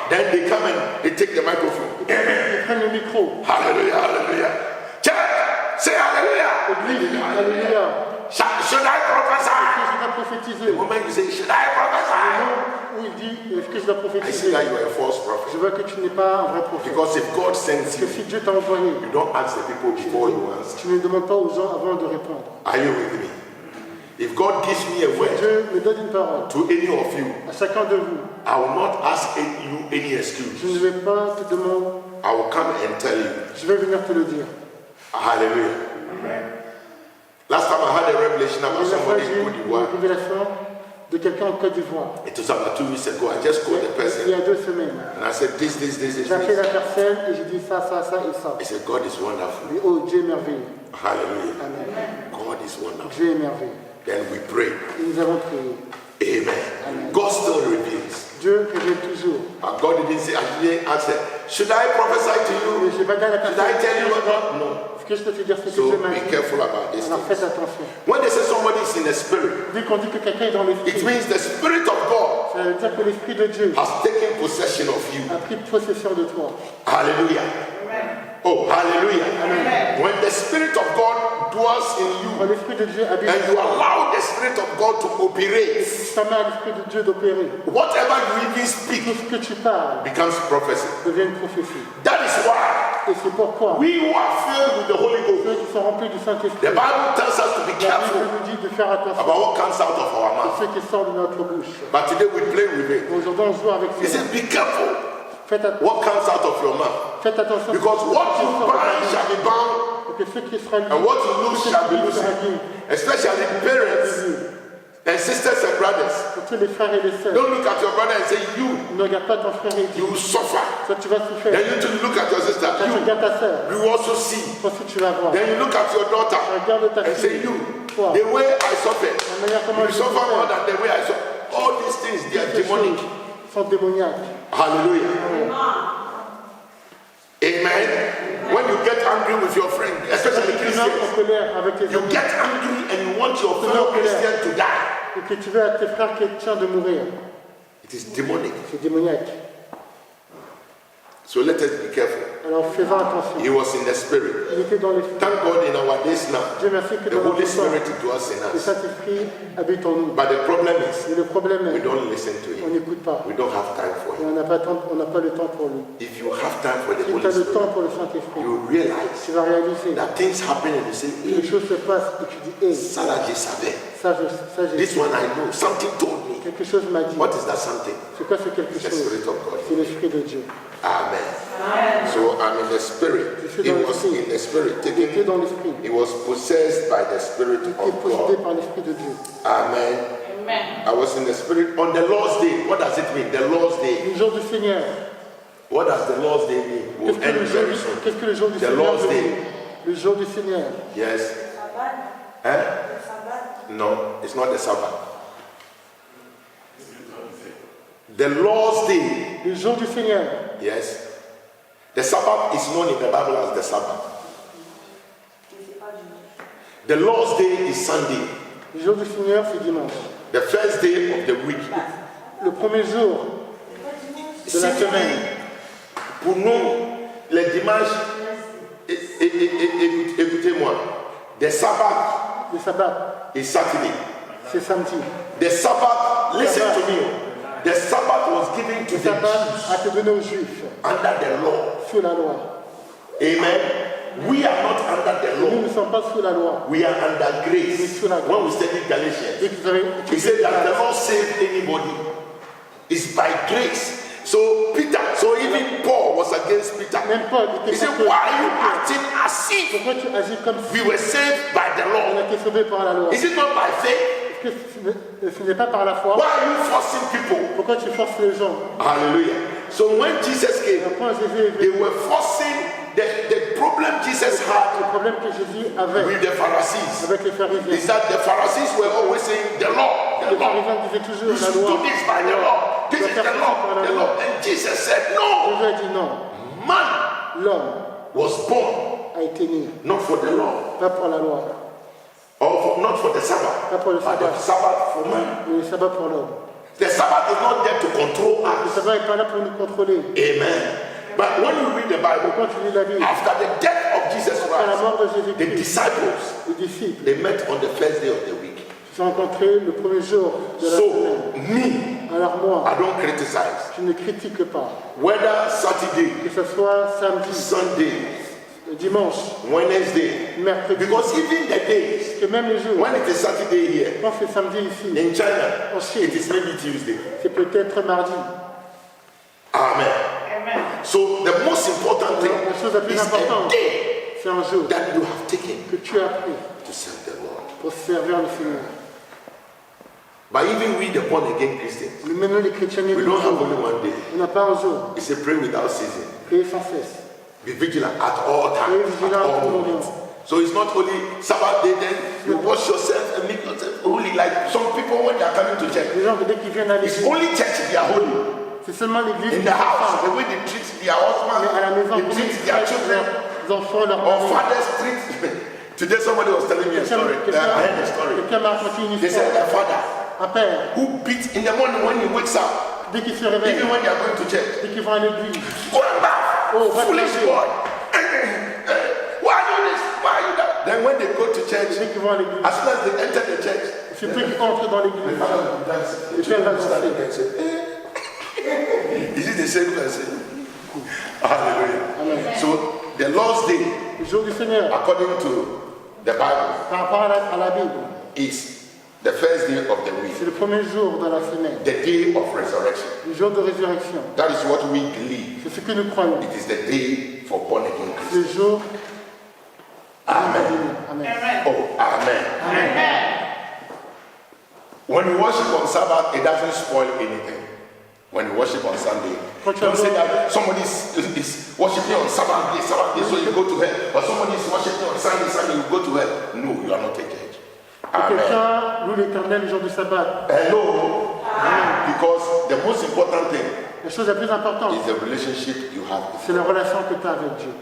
Then they come and they take the microphone. Ils prennent le micro. Hallelujah, hallelujah. Church, say hallelujah. Église, alléluia. Should I prophesy? Est-ce que je dois prophétiser? The moment you say, should I prophesy? Où il dit, est-ce que je dois I see prophétiser? that you are a false Je prophet. vois que tu n'es pas un vrai prophète. Because if God sends Parce que you, si Dieu t'a envoyé, you don't ask the people before you answer. tu ne demandes pas aux gens avant de répondre. Are you with me? If God gives me a word Dieu me donne une parole to any of you, à chacun de vous. I will not ask you any Je excuse. ne vais pas te demander, I will come and tell you. je vais venir te le dire. Hallelujah. Last time I had a revelation La about dernière fois, somebody j'ai in eu Côte une d'Ivoire. révélation de quelqu'un en Côte d'Ivoire. It was about 2 weeks ago. I just called the Il person y a 2 semaines. and I said, this. J'ai appelé la personne et j'ai dit ça, ça, ça et ça. He said, God is wonderful. Il dit, oh, Dieu est merveilleux. Hallelujah. Amen. God is wonderful. Dieu est merveilleux. Then we pray. Et nous avons prié. Amen. God still reveals. Dieu révèle toujours. And God didn't say, I didn't ask her, should I prophesy to Mais you? je n'ai pas dit à la Should personne. I tell you what God? No. Est-ce que je peux te dire ce que So Dieu m'a be dit? careful about this Alors faites thing. attention. When they say somebody is in the spirit, Dès qu'on dit que quelqu'un est dans it l'esprit, means the spirit of God ça veut dire que l'esprit de Dieu has taken possession of you. a pris possession de toi. Hallelujah. Oh, hallelujah. When the spirit of God dwells in Quand you l'esprit de Dieu habite and en you toi, allow the spirit of God to operate, ça met à l'esprit de Dieu d'opérer. whatever you even Tout speak ce que tu parles becomes prophecy. devient une prophétie. That is why Et c'est pourquoi we who are filled with the Holy Ghost, ceux qui sont remplis du the Saint-Esprit, Bible tells us to be la Bible careful nous dit de faire attention about what comes out of our à mouth. ce qui sort de notre bouche. But today we play with it. Aujourd'hui, on joue avec He ça. says, be careful Faites what comes out of your mouth. attention. Because what you bind shall be bound, Parce que ce qui sera lié, and what you lose ce shall be qui loosed. sera lié. Especially parents and sisters and brothers. Surtout les frères et les sœurs. Don't look at your brother and say, you Ne regarde pas ton frère et dis, will suffer. toi tu vas souffrir. Then you too look at your sister, Quand tu regardes ta sœur, you also see. toi aussi tu vas voir. Then you look at your daughter Regarde ta and say, fille. you, Toi, the way I suffered, la manière comment you je suffer more souffre, than the way I suffer. All these things, they are ces demonic. choses sont démoniaques. Hallelujah. Amen. When you get angry with your friend, especially Tu viens en Christians, colère avec tes you amis get angry and you want your fellow Christian to die. et que tu veux à tes frères chrétiens de mourir. It is demonic. C'est démoniaque. So let us be careful. Alors faisons attention. He was in the spirit. Il était dans l'esprit. Thank God in our days now, Dieu merci que the dans Holy notre temps, Spirit dwells in le us. Saint-Esprit habite en nous. But the problem is, Mais le problème we est, don't listen to on him. n'écoute pas. We don't have time for Et him. on n'a pas le temps pour lui. If you have time for the Si tu Holy as le temps Spirit, pour le Saint-Esprit, you realize tu vas réaliser that things happen and you say, que les hey, choses se passent et tu dis, hé, ça là, je savais. ça j'ai This one I know. Something told me. quelque chose m'a dit. What is that something? C'est quoi ce quelque The chose? Spirit of God. C'est l'Esprit de Dieu. Amen. So I'm in the spirit. He was in the spirit. Il était dans l'Esprit. He was possessed by the Spirit Il était of possédé God. par l'Esprit de Dieu. Amen. I was in the spirit on the Lord's day. What does it mean? The Lord's day. Le jour du Seigneur. What does the Lord's day mean? We'll Qu'est-ce que end le very jour, soon. qu'est-ce que le jour du The Seigneur Lord's veut day. dire? Le jour du Seigneur. Yes. Huh? No, it's not the Sabbath. The Lord's day. Le jour du Seigneur. Yes. The Sabbath is known in the Bible as the Sabbath. The Lord's day is Sunday. Le jour du Seigneur, c'est dimanche. The first day of the week. Le premier jour de la semaine. Pour nous, le dimanche, écoutez-moi, the Sabbath Le sabbat, is Saturday. c'est samedi. The Sabbath, listen to me, the Sabbath was given to Le the sabbat Jews a été donné aux Juifs under the law. sous la loi. Amen. We are not under the Nous law. ne sommes pas sous la loi. We are under grace. Sous la grâce. When we study Galatians, Dès que vous avez he said that the Lord saved anybody. It's by grace. So Peter, so even Paul was against Peter. Même Paul He était said, contre- why are you acting as if Pourquoi tu agis comme si we were saved by the on law? a été sauvé par la loi? Is it not by faith? Est-ce que ce n'est pas par la foi? Why are you forcing people? Pourquoi tu forces les gens? Hallelujah. So when Jesus came, Quand Jésus est they venu, were forcing the problem Jesus had le problème que Jésus avait with the Pharisees avec les pharisiens, is that the Pharisees were always saying the law, the les law. pharisiens disaient toujours You la should loi. do this by the law. This is the law, the law. And Jesus said, no, Jésus a dit non. man L'homme was born a été né, not for the law, pas pour la loi, or not for the Sabbath, pas pour le but the sabbat, Sabbath for man. mais le sabbat pour l'homme. The Sabbath is not there to control Le us. sabbat n'est pas là pour nous contrôler. Amen. But when you read the Bible, Quand tu lis la Bible, after the death of Jesus après la Christ, mort de the Jésus-Christ, disciples, les disciples they met on the first day of the week. se sont rencontrés le premier jour de la So, semaine. me, Alors moi, I don't criticize. je ne critique pas. Whether Saturday, Que ce soit samedi, Sunday, dimanche, Wednesday, mercredi, because even the days, que même les jours, when it is Saturday here, quand c'est samedi ici, in China, en Chine, it is maybe Tuesday. c'est peut-être mardi. Amen. Amen. So the most important thing La chose la plus is a importante, day c'est un jour that you have taken que tu as pris to serve the Lord. pour servir le Seigneur. But even we, the born again Christians, Mais maintenant, les chrétiens, we don't have only one day. on n'a pas un jour. He said, pray without ceasing. Priez sans cesse. Be vigilant at all times, Soyez at vigilants à all tout moments. moment. So it's not only Sabbath day, then you wash yourself and make yourself holy. Like some people when they are coming to church, Les gens, dès qu'ils viennent à it's l'église, only church they are holy. c'est seulement l'église In qui the est house, the sainte. way they treat their Mais à la husband, maison, they comment treat ils their traitent children, leurs enfants, leurs or maris. fathers treat. Today somebody was telling me a story. I heard a story. Quelqu'un m'a raconté une They said histoire. their father Un père, who beat in the morning when he wakes up, dès qu'il se réveille, even when they are going to church. dès qu'ils vont à l'église, Go and bath, Oh, what foolish can I do? boy. Why are you this? Why are you that? Then when they go to church, dès qu'ils vont à l'église, as soon as they enter the church, c'est eux qui entrent dans the l'église. father will dance. The children will stand there and say, Is it the same person? Hallelujah. So the Lord's Day, Le jour du Seigneur, according to the Bible, par rapport à la Bible, is the first day of the week, c'est le premier jour de la semaine, the day of resurrection. le jour de résurrection. That is what we believe. C'est ce que nous croyons. It is the day for born again C'est Christians. le jour. Amen. Amen. Oh, amen. When you worship on Sabbath, it doesn't spoil anything. When you worship on Sunday, don't say that somebody is worshiping on Sabbath day, so you go to hell. Or somebody is worshiping on Sunday, you go to hell. No, you are not a church. Amen. Quelqu'un loue l'Éternel le jour du sabbat. Hello. Because the most important thing La chose la plus importante, is the relationship you have with c'est la relation que tu as avec Dieu.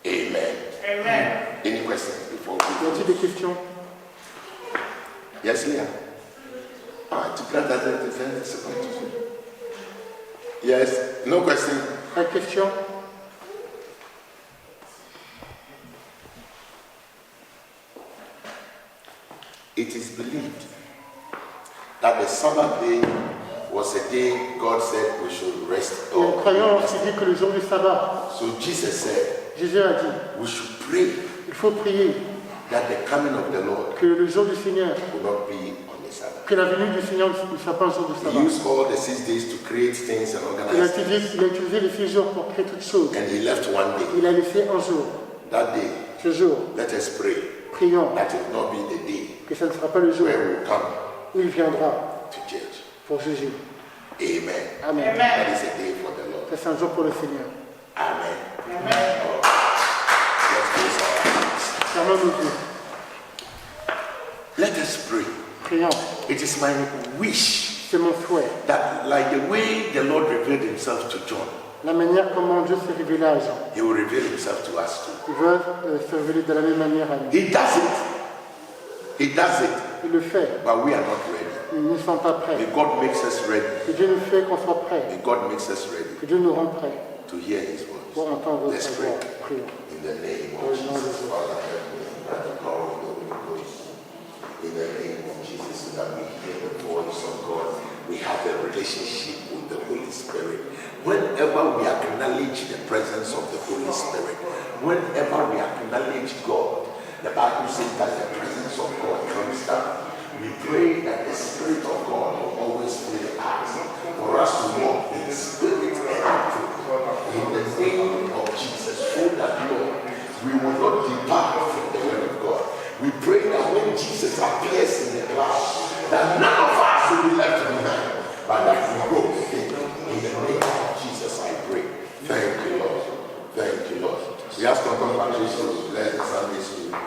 Amen. Amen. Any questions before Y we a-t-il des questions? Yes, Leah. Ah, tu prends ta tête, c'est pas tout. Yes, no question. Pas de questions? It is believed that the Sabbath day was a day God said we should rest. Il y a une croyance qui dit que le jour du sabbat, So Jesus said Jésus a dit, we should pray il faut prier that the coming of the Lord que le jour du Seigneur, will not be on the Sabbath. que la venue du Seigneur ne soit pas un jour du He sabbat. used all the 6 days to create things and Il a organize things. utilisé les 6 jours pour créer toutes choses. And he left one day. Il a laissé un jour. That day, Ce jour, let us pray prions that it will not be the day que ce ne sera pas le jour where we will come où il viendra to judge. pour juger. Amen. Amen. That is a day for the Lord. Ça, c'est un jour pour le Seigneur. Amen. Amen. Oh. Let's close our eyes. Fermons nos yeux. Let us pray. Prions. It is my wish C'est mon souhait. that, like the way the Lord revealed himself to John, La manière comment Dieu s'est révélé à Jean. he will reveal himself to us too. Il veut se révéler de la même manière à nous. He does it. He does it. Il le fait. But we are not ready. Nous ne sommes pas prêts. May God makes us ready. Que Dieu nous fait qu'on soit prêts. May God makes us ready Que Dieu nous rende prêts to hear his pour voice. entendre Let's sa pray. voix. Prions. In the name Au of nom de Jesus, Jésus. Father, that the power of the Holy Ghost. In the name of Jesus, so that we hear the voice of God. We have a relationship with the Holy Spirit. Whenever we acknowledge the presence of the Holy Spirit, whenever we acknowledge God, the Bible says that the presence of God comes down. We pray that the Spirit of God will always fill us, for us to walk in spirit and truth. In the name of Jesus, so that, Lord, we will not depart from the word of God. We pray that when Jesus appears in the clouds, that none of us will be left behind, but that we go with him. In the name of Jesus, I pray. Thank you, Lord. Thank you, Lord. We ask for congratulations to bless the Sunday school.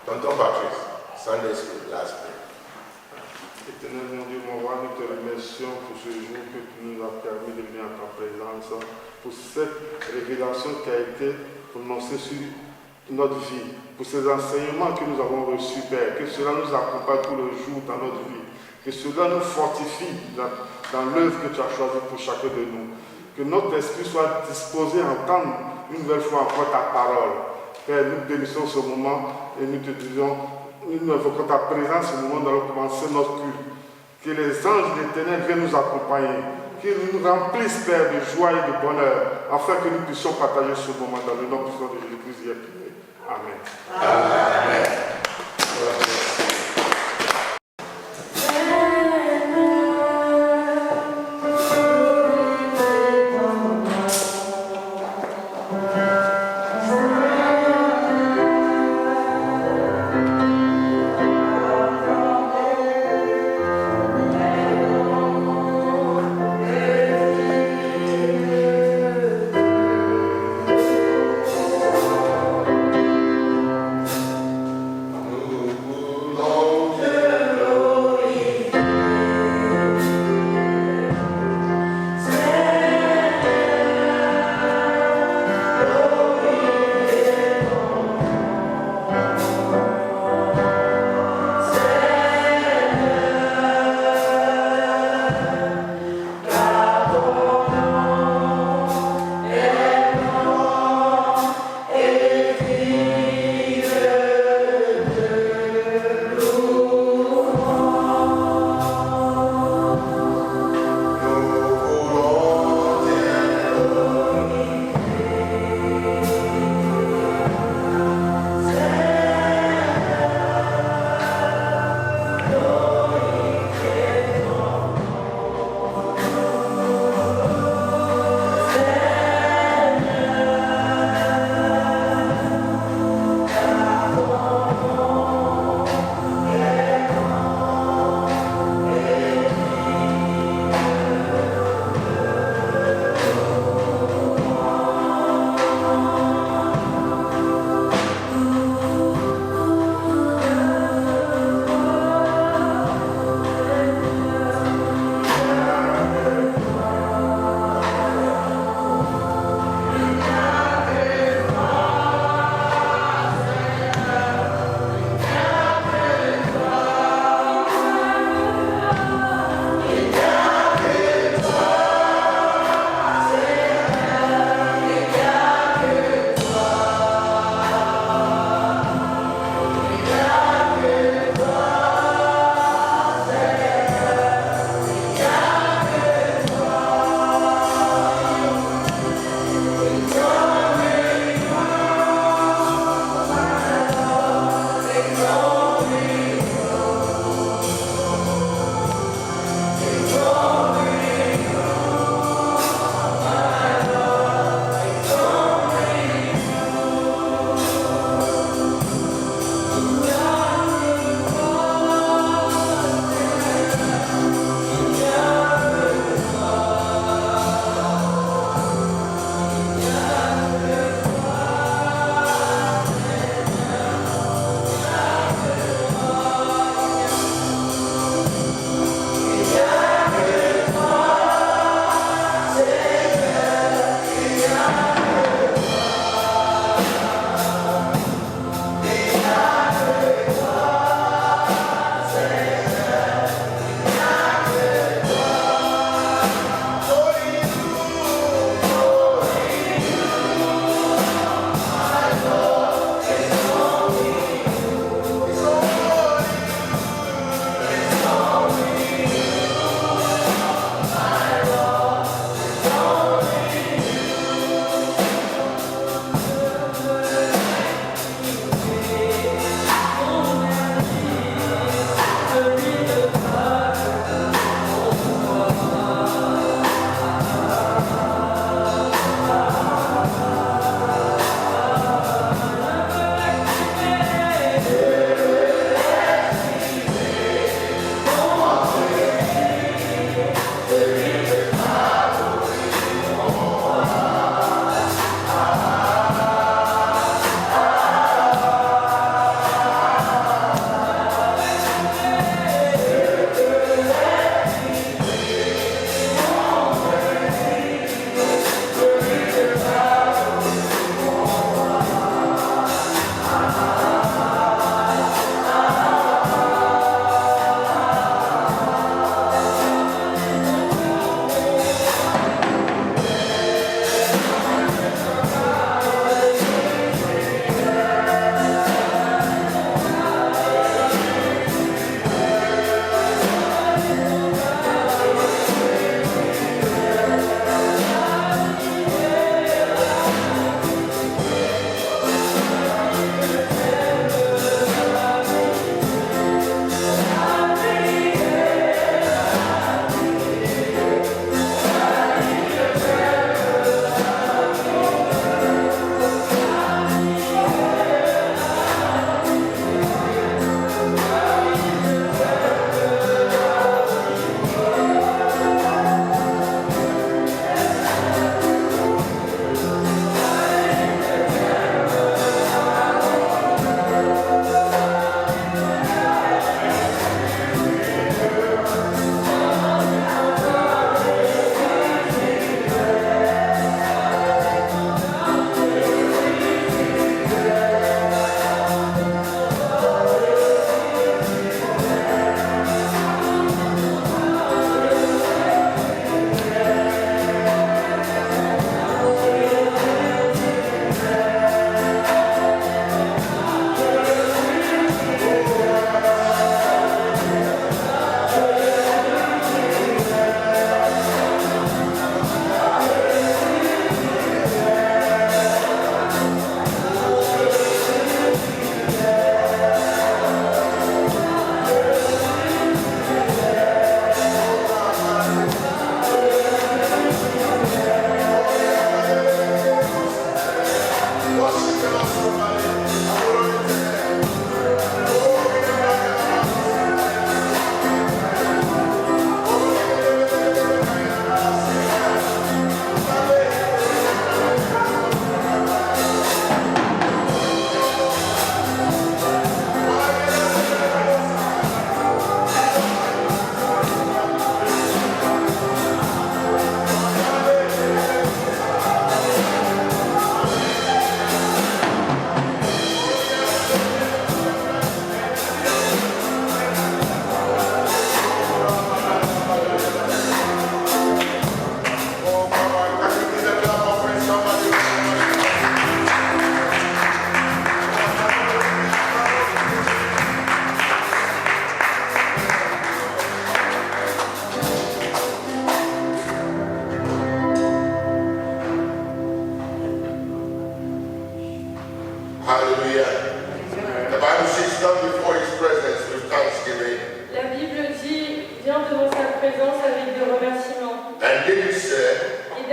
Tonton Patrice, Sunday school, last prayer. Éternel mon Dieu, mon roi, nous te remercions pour ce jour que tu nous as permis de venir en ta présence, pour cette révélation qui a été prononcée sur notre vie, pour ces enseignements que nous avons reçus, Père, que cela nous accompagne tout le jour dans notre vie, que cela nous fortifie dans l'œuvre que tu as choisie pour chacun de nous, que notre esprit soit disposé à entendre une nouvelle fois encore ta parole. Père, nous bénissons ce moment et nous te disons, nous invoquons ta présence au moment où nous allons commencer notre culte. Que les anges de l'Éternel viennent nous accompagner, qu'ils nous remplissent, Père, de joie et de bonheur, afin que nous puissions partager ce moment dans le nom puissant de Jésus-Christ. Amen. Amen.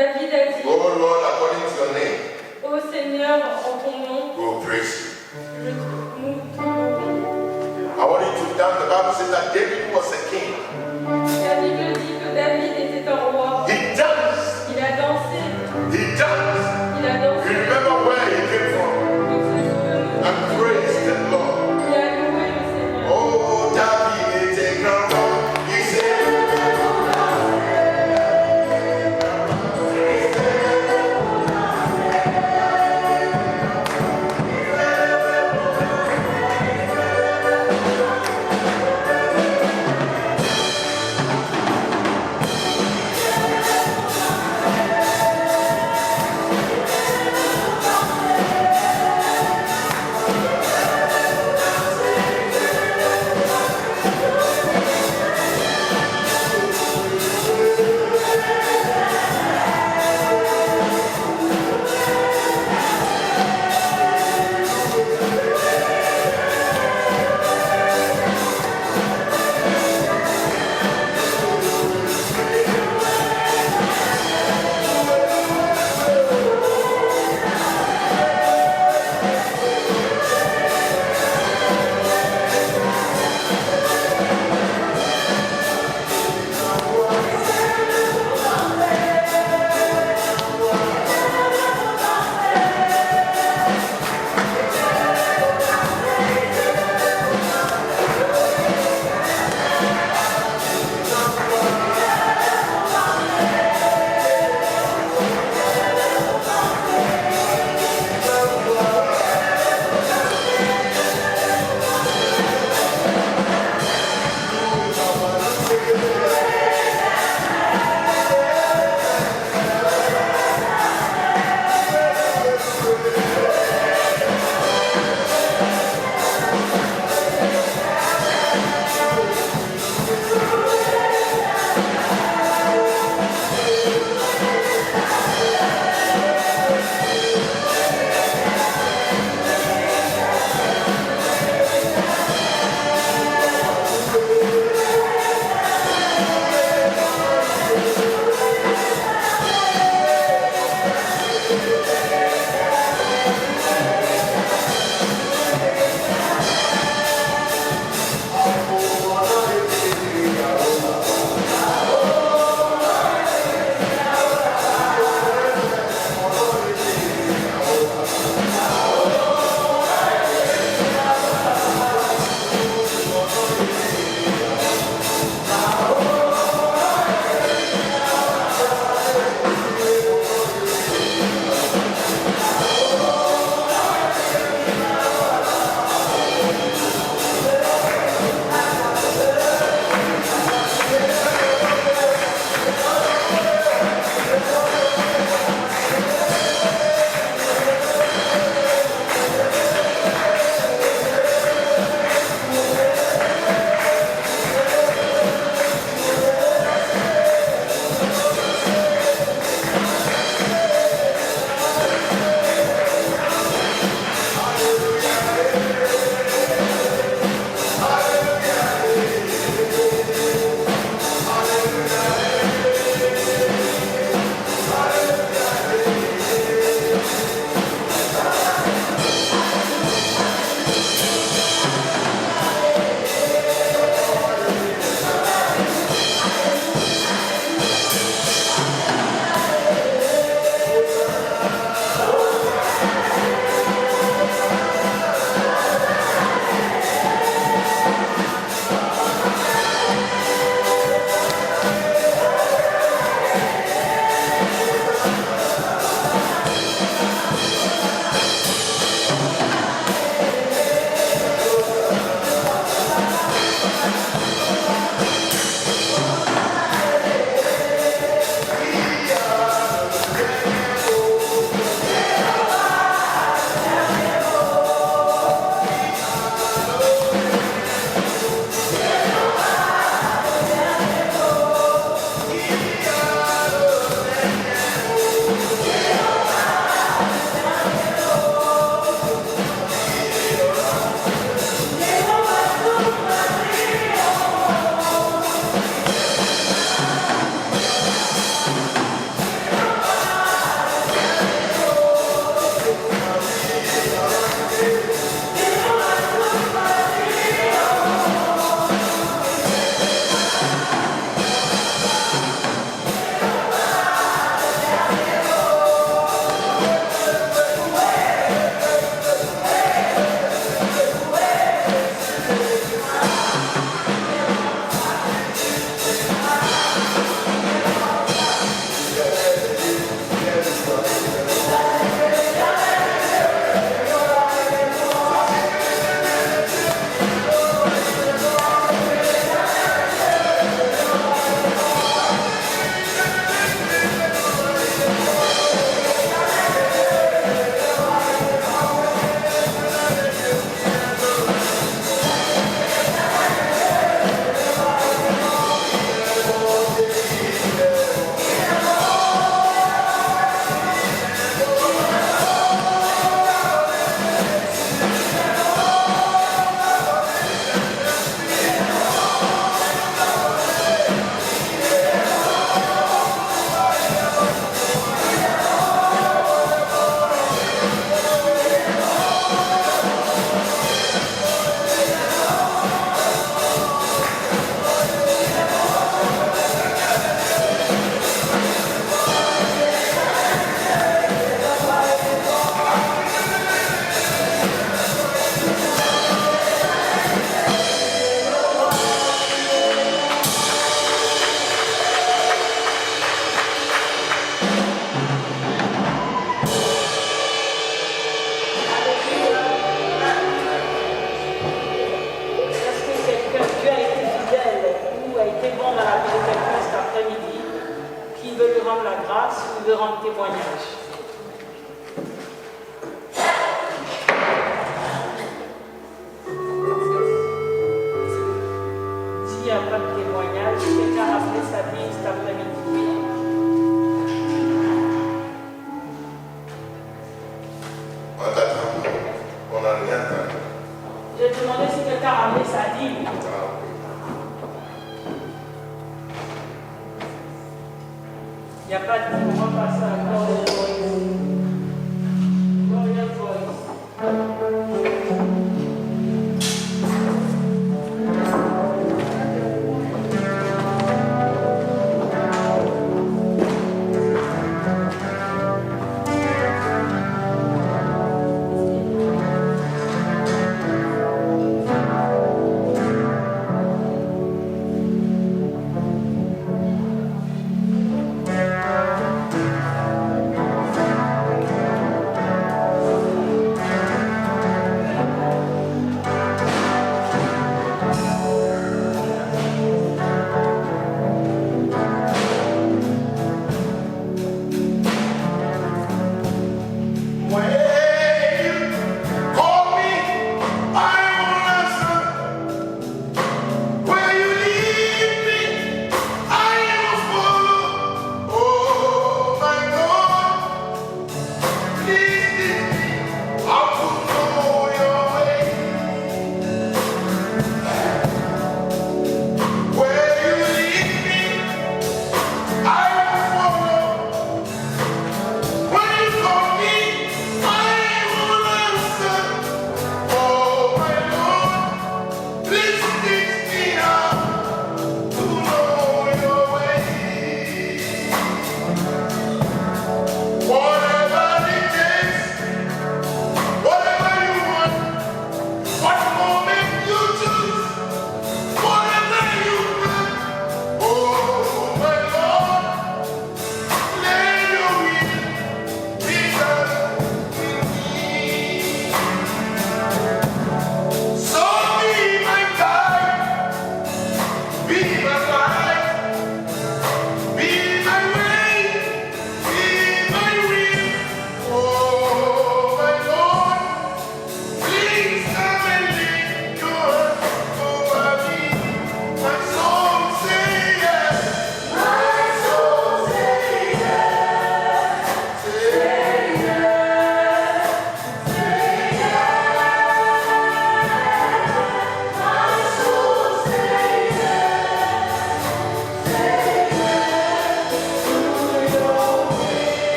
David a dit, Oh Lord, according to your name, ô Seigneur, en ton nom, we will praise you. nous t'honorons. I want you to dance. The Bible says that David was a king. La Bible dit que David était un roi. He danced. Il a dansé. He danced. Il a dansé. He remember where he came from Il se souvient. and praised the Lord. Il a loué le Seigneur. Oh, David était grand homme. He said,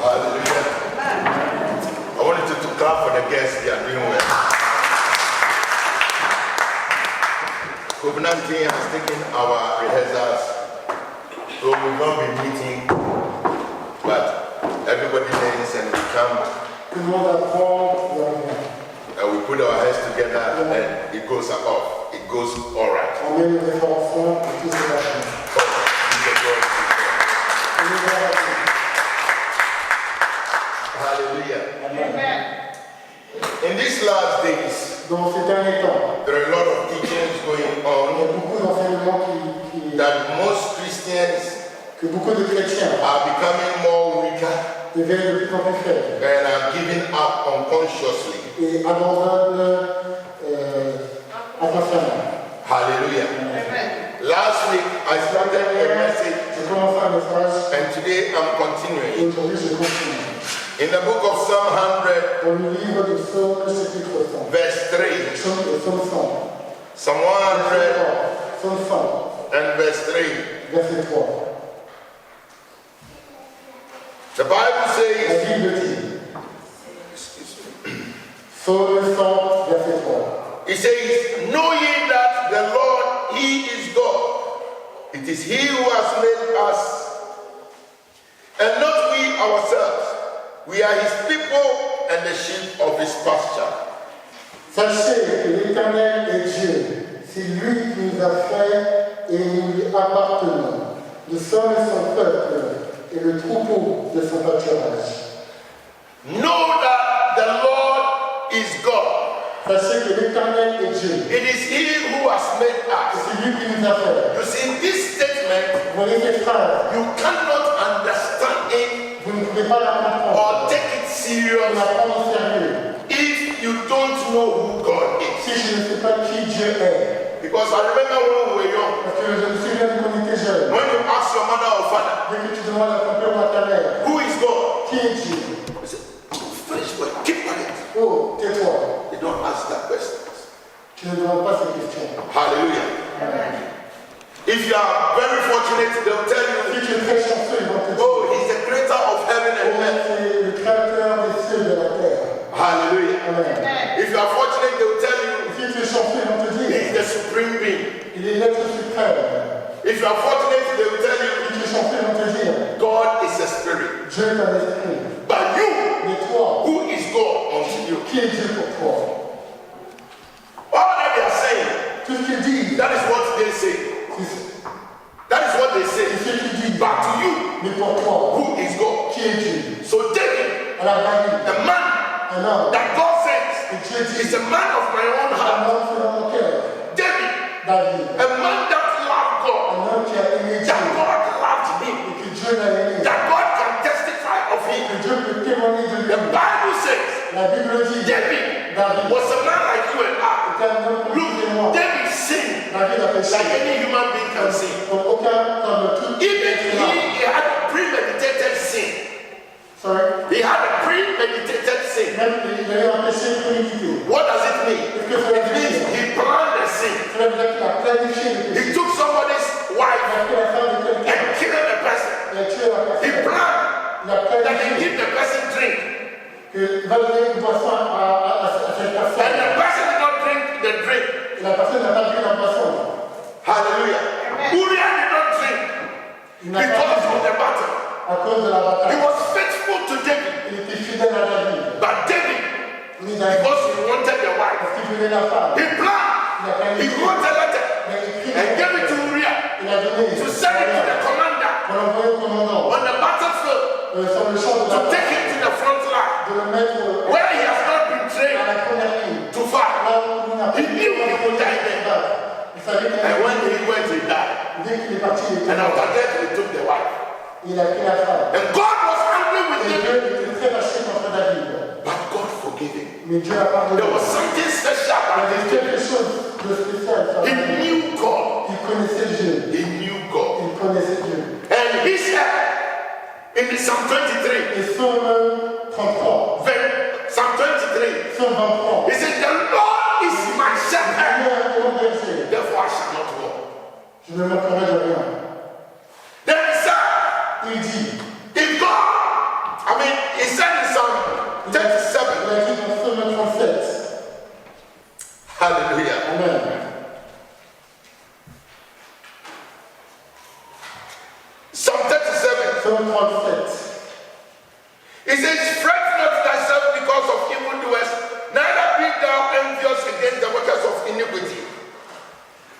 Hallelujah. I want you to clap for the guests. They are doing well. COVID-19 has taken our rehearsals, so we will not be meeting, but everybody learns and we come and we put our heads together and it goes off. It goes all right. Hallelujah. Amen. In these last days, Dans ces derniers temps, there are a lot of teachings going il y a on beaucoup d'enseignements that most Christians que beaucoup de chrétiens are becoming more weaker deviennent de plus en plus faibles and are giving up unconsciously. et abandonnent inconsciemment. Hallelujah. Amen. Last week I started a message J'ai commencé un message and today I'm et continuing. aujourd'hui je continue. In the book of Psalm 100, Dans le livre du psaume, chapitre 100, verse 3. psaume 100, Psalm 100 psaume 100, and verse 3. verset 3. The Bible La says, Bible dit, psaume 100, verset 3. it says, know ye that the Lord, He is God. It is He who has made us, and not we ourselves. We are His people and the sheep of His pasture. Sachez que l'Éternel est Dieu. C'est lui qui nous a fait et nous lui appartenons. Nous sommes son peuple et le troupeau de son pâturage. Know that the Lord is God. Sachez que l'Éternel est Dieu. It is He who has made Et us. c'est lui qui nous a fait. You see, in this statement, Vous voyez cette phrase, you cannot understand it vous ne pouvez pas la comprendre. or take it Vous serious la prendre au sérieux. if you don't know who God is. Si je ne sais pas qui Dieu est. Because I remember when we were young, Parce que je me souviens quand on était jeune. when you ask your mother or father, Dès que tu demandes à ton père ou à ta mère, who is God? qui est Dieu? They say, finish well, keep quiet. Oh, tais-toi. They don't ask that question. Tu ne demandes pas ces questions. Hallelujah. If you are very fortunate, they'll tell Si you, tu es très chanceux, ils vont te dire, oh, He's the creator of heaven and oh, earth. c'est le créateur des cieux et de la terre. Hallelujah. Amen. If you are fortunate, they'll tell you, Si tu es chanceux, ils vont te He is dire, the supreme being. il est l'être suprême. If you are fortunate, they will tell you, Si tu es chanceux, ils vont te dire, God is a spirit. Dieu est un esprit. But you, Mais toi, who is God unto you? qui est Dieu pour toi? All that they are saying, Tout ce qu'ils disent, that is what they say. c'est That is what they say. ce qu'ils disent. But to you, Mais pour toi, who is God? qui est Dieu? So David, Alors David, the man un homme, that God sends, et Dieu dit, is a man of my own un heart. homme selon mon cœur. David, David, a man that loved God, un homme qui a aimé Dieu, that God loved him, et que Dieu l'a aimé, that God can testify of que him. Dieu peut témoigner de lui. The Bible says La Bible dit, David David was a man like you and I. était un homme comme vous et moi. Look, David sinned David a péché. like any human being can sin. Comme aucun, comme tout Even être humain. he had a premeditated sin. Sorry. He had a premeditated sin. Même il a eu un péché prémédité. What does it mean? Qu'est-ce que cela It veut means dire? he planned the sin. Cela veut dire qu'il a planifié le péché. He took somebody's Il wife a pris la femme de quelqu'un. and killed the person. Il a tué la He personne. planned Il a that he planifié give the person drink. qu'il va donner une boisson à cette And personne. the person did not drink the drink. Et la personne n'a pas bu la boisson. Hallelujah. Uriah did not drink Il n'a pas because of bu the battle. à cause de la He bataille. was faithful to David. Il était fidèle à David. But David, Mais David, because he wanted the wife, parce qu'il voulait la femme, he planned. il a He planifié. wrote a letter Il a écrit and gave it to Uriah Il a donné to send it to the commander pour l'envoyer au commandant on the battlefield sur le champ de to bataille, take him to the front line de le mettre where he has not been à trained la première ligne. to fight. Là où il n'a pas He knew he would die there. Il savait qu'il And allait when he went, he died. dès qu'il est parti, il était And mort. after that, he took the wife. Il a pris la femme. And God was angry Et with him, Dieu était très fâché contre David. but God forgave him. Mais Dieu a pardonné. There was something special Il y about avait him. quelque chose de spécial sur He David. knew God. Il connaissait Dieu. He knew God. Il connaissait Dieu. And he said in the Psalm 23, Et Psaume 33, Psalm 23, Psaume 23, he said, the Lord is my il y shepherd, a un bon verset. therefore I shall not walk. Je ne manquerai de rien. Then he said, Il dit, if God, I I mean, he said in Psalm Il 37. a dit dans Psaume 37. Hallelujah. Amen. Psalm 37. Psaume 37. He says, fret not thyself because of evildoers, neither be thou envious against the workers of iniquity.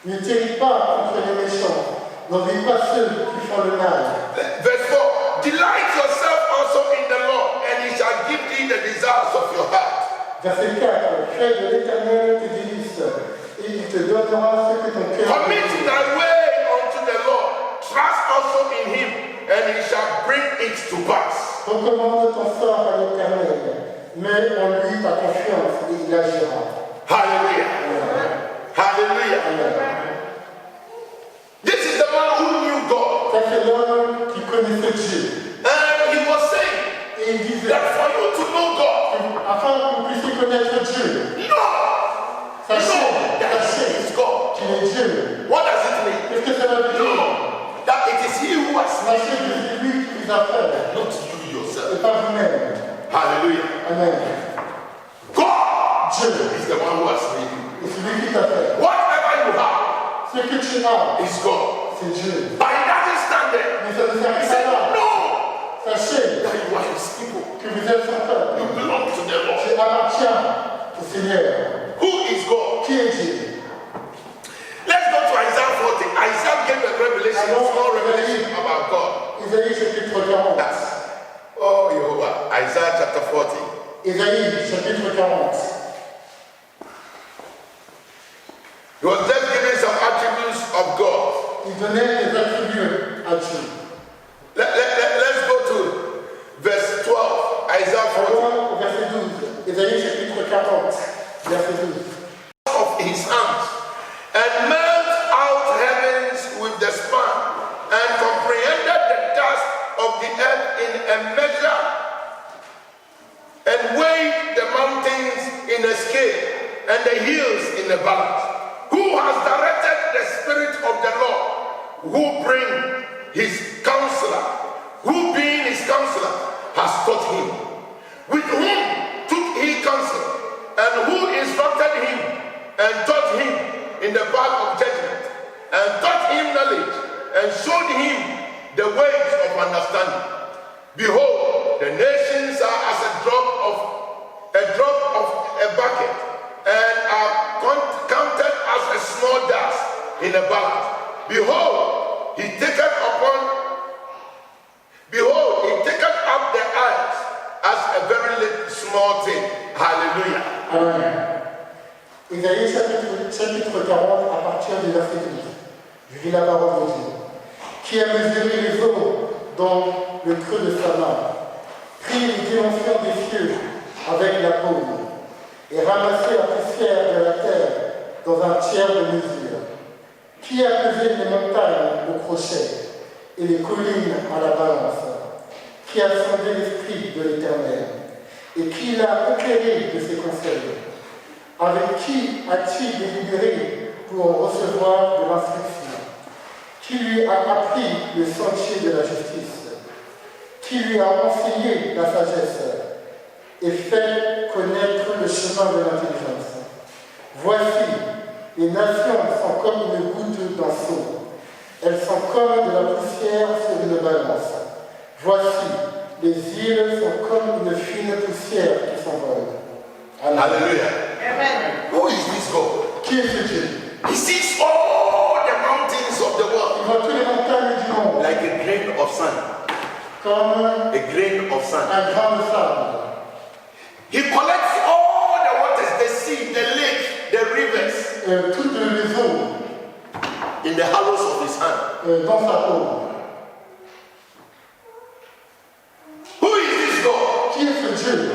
Ne t'irrite pas contre les méchants, n'envie pas ceux qui font le mal. Verse 4. Delight yourself also in the Lord, and he shall give thee the desires of your heart. Verset 4. Crée de l'Éternel tes délices, et il te donnera ce que ton cœur Commit désire. thy way unto the Lord, trust also in him, and he shall bring it to pass. Recommande ton sort à l'Éternel, mets en lui ta confiance et il agira. Hallelujah. Hallelujah. This is the man who knew God. Ça c'est l'homme qui connaissait Dieu. And he was saying Et il disait, that for you to know God, afin que vous puissiez connaître Dieu, sachez that he sachez is God. qu'il est Dieu. What does it mean? Qu'est-ce que ça veut dire? No, that it is he who has made, Sachez que c'est lui qui vous a fait, not you yourself. et pas vous-même. Hallelujah. Amen. God Dieu, is the one who has made you. et c'est lui qui t'a fait. Whatever you have Ce que tu as, is God. c'est Dieu. But he doesn't stand there. Mais ça ne He s'arrête said, pas là. no, Sachez that you are his people. que vous êtes son peuple. You belong to the Lord. Tu appartiens au Seigneur. Who is God? Qui est Dieu? Let's go to Isaiah 40. Isaiah gave a revelation, a Alors, small revelation about God. Isaïe chapitre 40. Oh, Jehovah. Isaiah chapter 40. Isaïe chapitre 40. He was just giving some attributes of God. Il donnait des attributs à Dieu. Let's go to verse 12. Isaiah 40. Alors, au verset 12. Isaïe chapitre 40, verset 12. Of his hands, and melt out heavens with the span, and comprehended the dust of the earth in a measure, and weighed the mountains in a scale, and the hills in a balance. Who has directed the Spirit of the Lord, who bring his counselor, who being his counselor, has taught him? With whom took he counsel, and who instructed him, and taught him in the path of judgment, and taught him knowledge, and showed him the ways of understanding? Behold, the nations are as a drop of a bucket, and are counted as a small dust in a balance. Behold, he taketh up the eyes as a very little small thing. Hallelujah. Amen. Isaïe chapitre 40 à partir du verset 12. Je lis la parole de Dieu. Qui a mesuré les eaux dans le creux de sa main, pris les dimensions des cieux avec la paume, et ramassé la poussière de la terre dans un tiers de mesure. Qui a pesé les montagnes au crochet et les collines à la balance? Qui a sondé l'esprit de l'Éternel? Et qui l'a éclairé de ses conseils? Avec qui a-t-il délibéré pour recevoir de l'instruction? Qui lui a appris le sentier de la justice? Qui lui a enseigné la sagesse et fait connaître le chemin de l'intelligence? Voici, les nations sont comme une goutte d'un seau. Elles sont comme de la poussière sur une balance. Voici, les îles sont comme une fine poussière qui s'envole. Hallelujah. Amen. Who is this God? Qui est ce Dieu? He sees all the mountains of the Il world voit toutes les montagnes du monde like a grain of sand. comme A grain of sand. un grain de sable. He collects all the waters, the sea, the lake, the rivers Toutes les eaux in the hollows of his hand. dans sa paume. Who is this God? Qui est ce Dieu?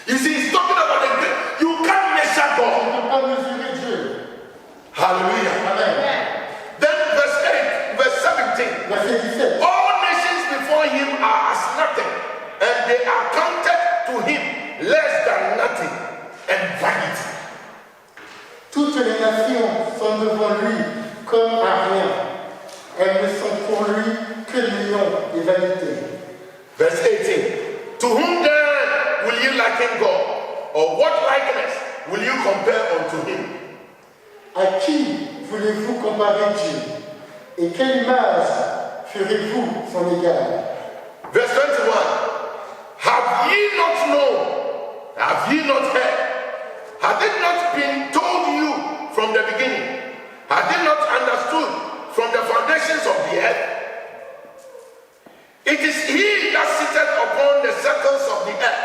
You see, he's talking about the great. You can't measure On God. ne peut pas mesurer Dieu. Hallelujah. Amen. Then verse 8, verse 17. Verset 17. All nations before him are as nothing, and they are counted to him less than nothing and vanity. Toutes les nations sont devant lui comme à rien. Elles ne sont pour lui que nions et vanité. Verse 18. To whom then will you liken God? Or what likeness will you compare unto him? À qui voulez-vous comparer Dieu? Et quelle image ferez-vous son égal? Verse 21. Have ye not known? Have ye not heard? Had it not been told you from the beginning? Had it not understood from the foundations of the earth? It is he that sitteth upon the circles of the earth,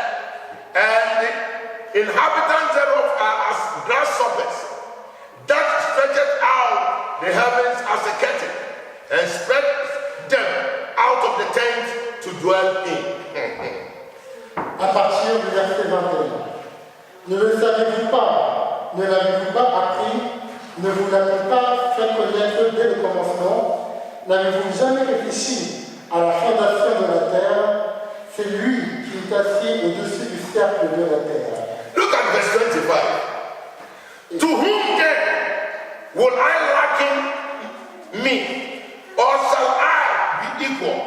and the inhabitants thereof are as grasshoppers, that stretcheth out the heavens as a curtain, and spread them out of the tent to dwell in. À partir du verset 21. Ne le savez-vous pas? Ne l'avez-vous pas appris? Ne vous l'avez pas fait connaître dès le commencement? N'avez-vous jamais réfléchi à la fondation de la terre? C'est lui qui est assis au-dessus du cercle de la terre. Look at verse 25. To whom then will I liken me, or shall I be equal?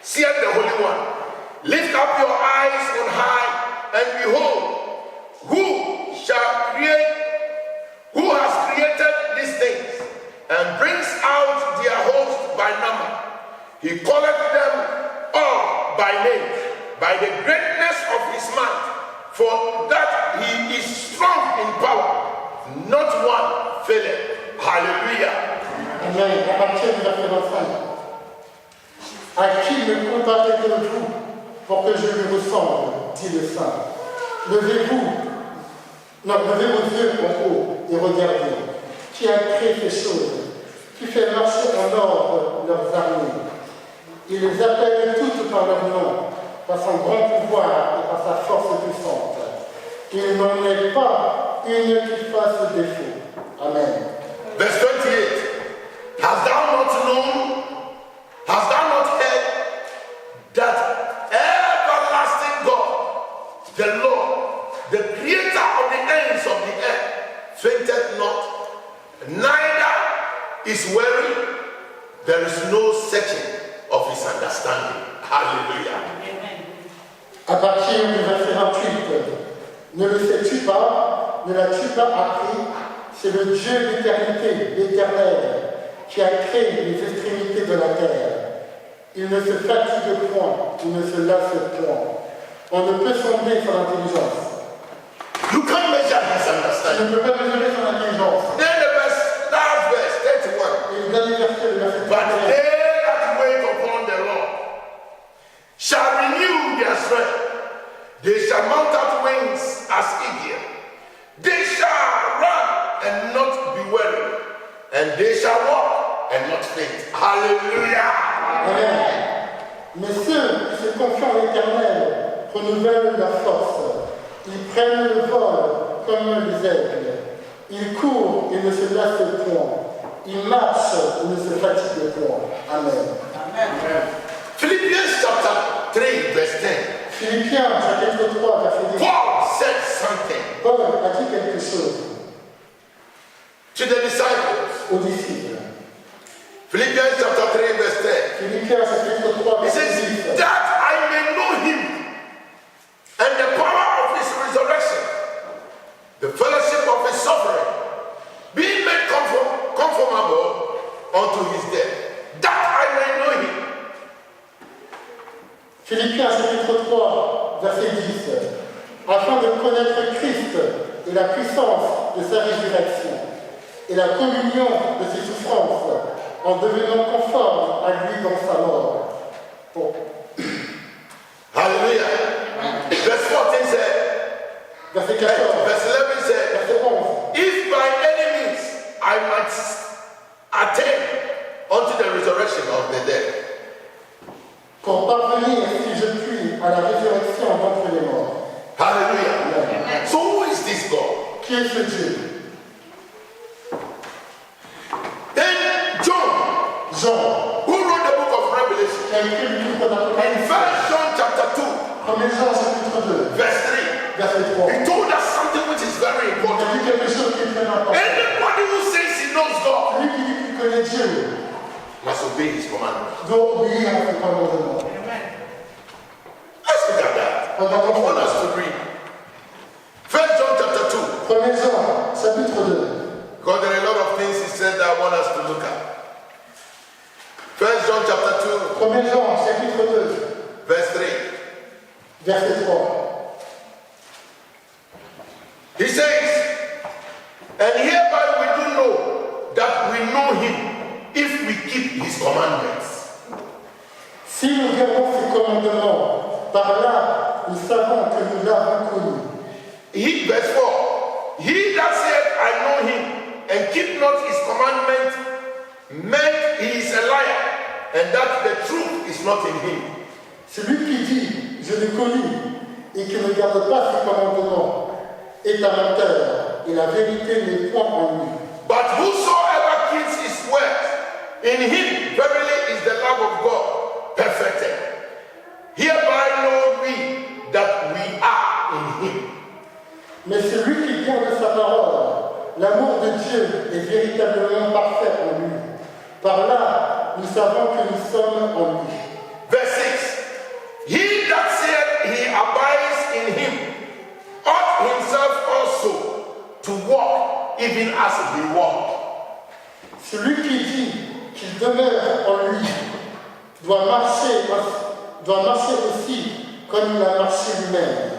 Saith the Holy One. Lift up your eyes on high, and behold, who has created these things, and brings out their host by number. He calleth them all by name, by the greatness of his might, for that he is strong in power, not one faileth. Hallelujah. Amen. À partir du verset 25. À qui me comparez-vous pour que je lui ressemble, dit le Saint. Levez vos yeux en haut et regardez. Qui a créé ces choses? Qui fait marcher en ordre leurs armées? Il les appelle toutes par leur nom, par son grand pouvoir et par sa force puissante. Il n'en est pas une qui fasse défaut. Amen. Verse 28. Hast thou not known? Hast thou not heard that everlasting God, the Lord, the creator of the ends of the earth, fainteth not, neither is weary? There is no searching of his understanding. Hallelujah. À partir du verset 28, ne le sais-tu pas, ne l'as-tu pas appris? C'est le Dieu d'éternité, l'Éternel, qui a créé les extrémités de la terre. Il ne se fatigue point, il ne se lasse point. On ne peut sonder son intelligence. You can't measure his On understanding. ne peut pas mesurer son intelligence. Then the last verse, 31. Et le dernier verset, le verset But 31. they that wait upon the Lord shall renew their strength. They shall mount up wings as eagles. They shall run and not be weary, and they shall walk and not faint. Hallelujah. Amen. Mais ceux qui se confient en l'Éternel renouvellent leur force. Ils prennent le vol comme les aigles. Ils courent et ne se lassent point. Ils marchent et ne se fatiguent point. Amen. Philippians chapter 3, verse 10. Philippiens chapitre 3, verset 10. Paul said something Paul a dit quelque chose to the disciples. aux disciples. Philippians chapter 3, verse 10. Philippiens chapitre 3, He verset says, 10. that I may know him and the power of his resurrection, the fellowship of his suffering, being made conformable unto his death, that I may know him. Philippiens chapitre 3, verset 10. Afin de connaître Christ et la puissance de sa résurrection et la communion de ses souffrances en devenant conforme à lui dans sa mort. Bon. Hallelujah. Verse 14 said, Verset 14. verse 11 said, Verset 11. if by any means I might attain unto the resurrection of the dead. Pour parvenir, si je puis, à la résurrection d'entre les morts. Hallelujah. Amen. So who is this God? Qui est ce Dieu? Then John, Jean, who wrote the book of Revelation, qui a écrit le livre in d'Apocalypse, 1 John chapter 2, 1er Jean chapitre 2, verse 3, verset 3. he told us something which is very Il a important. dit quelque chose qui est très important. Anybody who says he knows God Celui qui dit qu'il connaît Dieu must obey his commandments. doit obéir à ses commandements. I want us to read. 1 John chapter 2. 1 Jean, chapitre 2. Because there are a lot of things he said that I want us to look at. 1 John chapter 2, 1 Jean, chapitre 2, verse 3. verset 3. He says, and hereby we do know that we know him if we keep his commandments. Si nous gardons ses commandements, par là, nous savons que nous l'avons connu. Verse 4. He that said, I know him, and keep not his commandments, meant he is a liar, and that the truth is not in him. Celui qui dit, je l'ai connu, et qui ne garde pas ses commandements, est un menteur, et la vérité n'est point en lui. But whosoever keeps his words, in him verily is the love of God perfected. Hereby know we that we are in him. Mais celui qui garde sa parole, l'amour de Dieu est véritablement parfait en lui. Par là, nous savons que nous sommes en lui. Verse 6. He that said he abides in him ought himself also to walk even as he walked. Celui qui dit qu'il demeure en lui doit marcher aussi comme il a marché lui-même.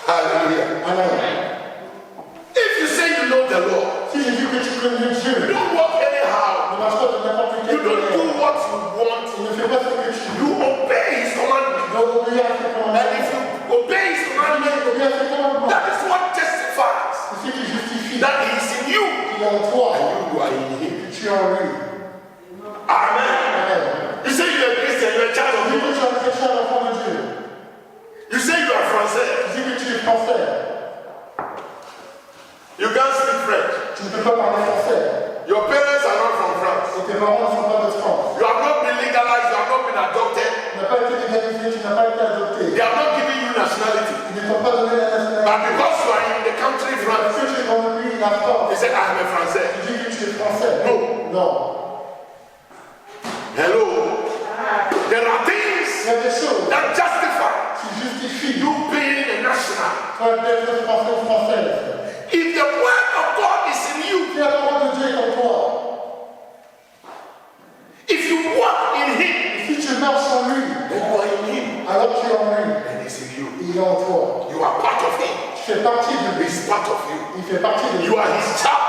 Hallelujah. Amen. If you say you know the Lord, Si j'ai dit que tu connais you Dieu, don't walk anyhow. ne marche pas de n'importe You quelle don't do manière. what you want. Il ne fait pas ce que tu You veux. obey his commandments. Il doit obéir à ses And commandements. if you obey his Il commandments, obéit à ses commandements. that is what testifies C'est ce qui justifie that he is in you qu'il est en toi and you are in him. et que tu es en lui. Amen. Amen. You say you are a Christian, you are a child of Tu dis que God. tu es un chrétien, l'enfant de Dieu. You say you are Français. Tu dis que tu es français. You can't speak French. Tu ne peux pas parler français. Your parents are not from France. Et tes parents ne sont pas de France. You have not been legalized. You have not been adopted. Tu n'as pas été légalisé, tu n'as pas été adopté. They have not given you nationality. Ils ne t'ont pas donné la nationalité. But because you are in the country Parce France, que tu es dans le pays, la France. they said, I am a Français. Tu dis que tu es français. No. Non. Hello. There are Il things y a des choses that justify qui justifient you being a national. toi d'être français ou française. If the word of God is in you, Si la parole de Dieu est en toi, if you walk in him, si tu marches en lui, then you are in him. alors tu es en lui. And he's in you. Il est en toi. You are part of him. Tu fais partie de lui. He's part of you. Il fait partie de lui. You are his child.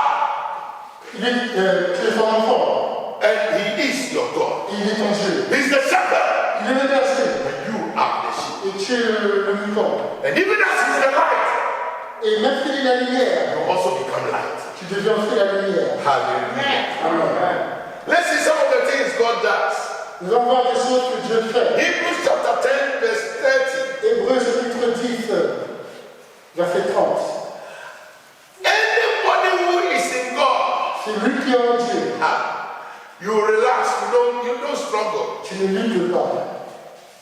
Tu es son enfant. And he is your God. Il est ton Dieu. He's the shepherd. Il est le berger. And you are the sheep. Et tu es le mouton. And even as he's the light, Et même s'il est la lumière, you also become light. tu deviens aussi la lumière. Hallelujah. Amen. Let's see some of the things God does. Nous allons voir des choses que Dieu fait. Hebrews chapter 10, verse 30. Hébreux chapitre 10, verset 30. Anybody who is in God, C'est lui qui est en Dieu. you relax, you don't struggle. Tu ne luttes pas.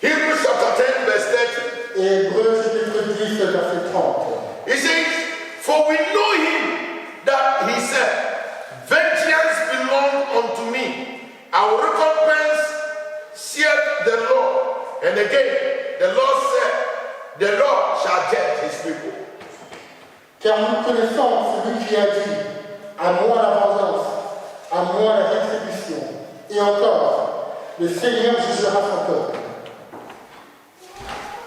Hebrews chapter 10, verse 30. Et Hébreux chapitre 10, verset 30. He says, for we know him that he said, vengeance belongs unto me. Our recompense saith the Lord. And again, the Lord said, the Lord shall judge his people. Car nous connaissons celui qui a dit, à moi la vengeance, à moi la rétribution. Et encore, le Seigneur jugera son peuple.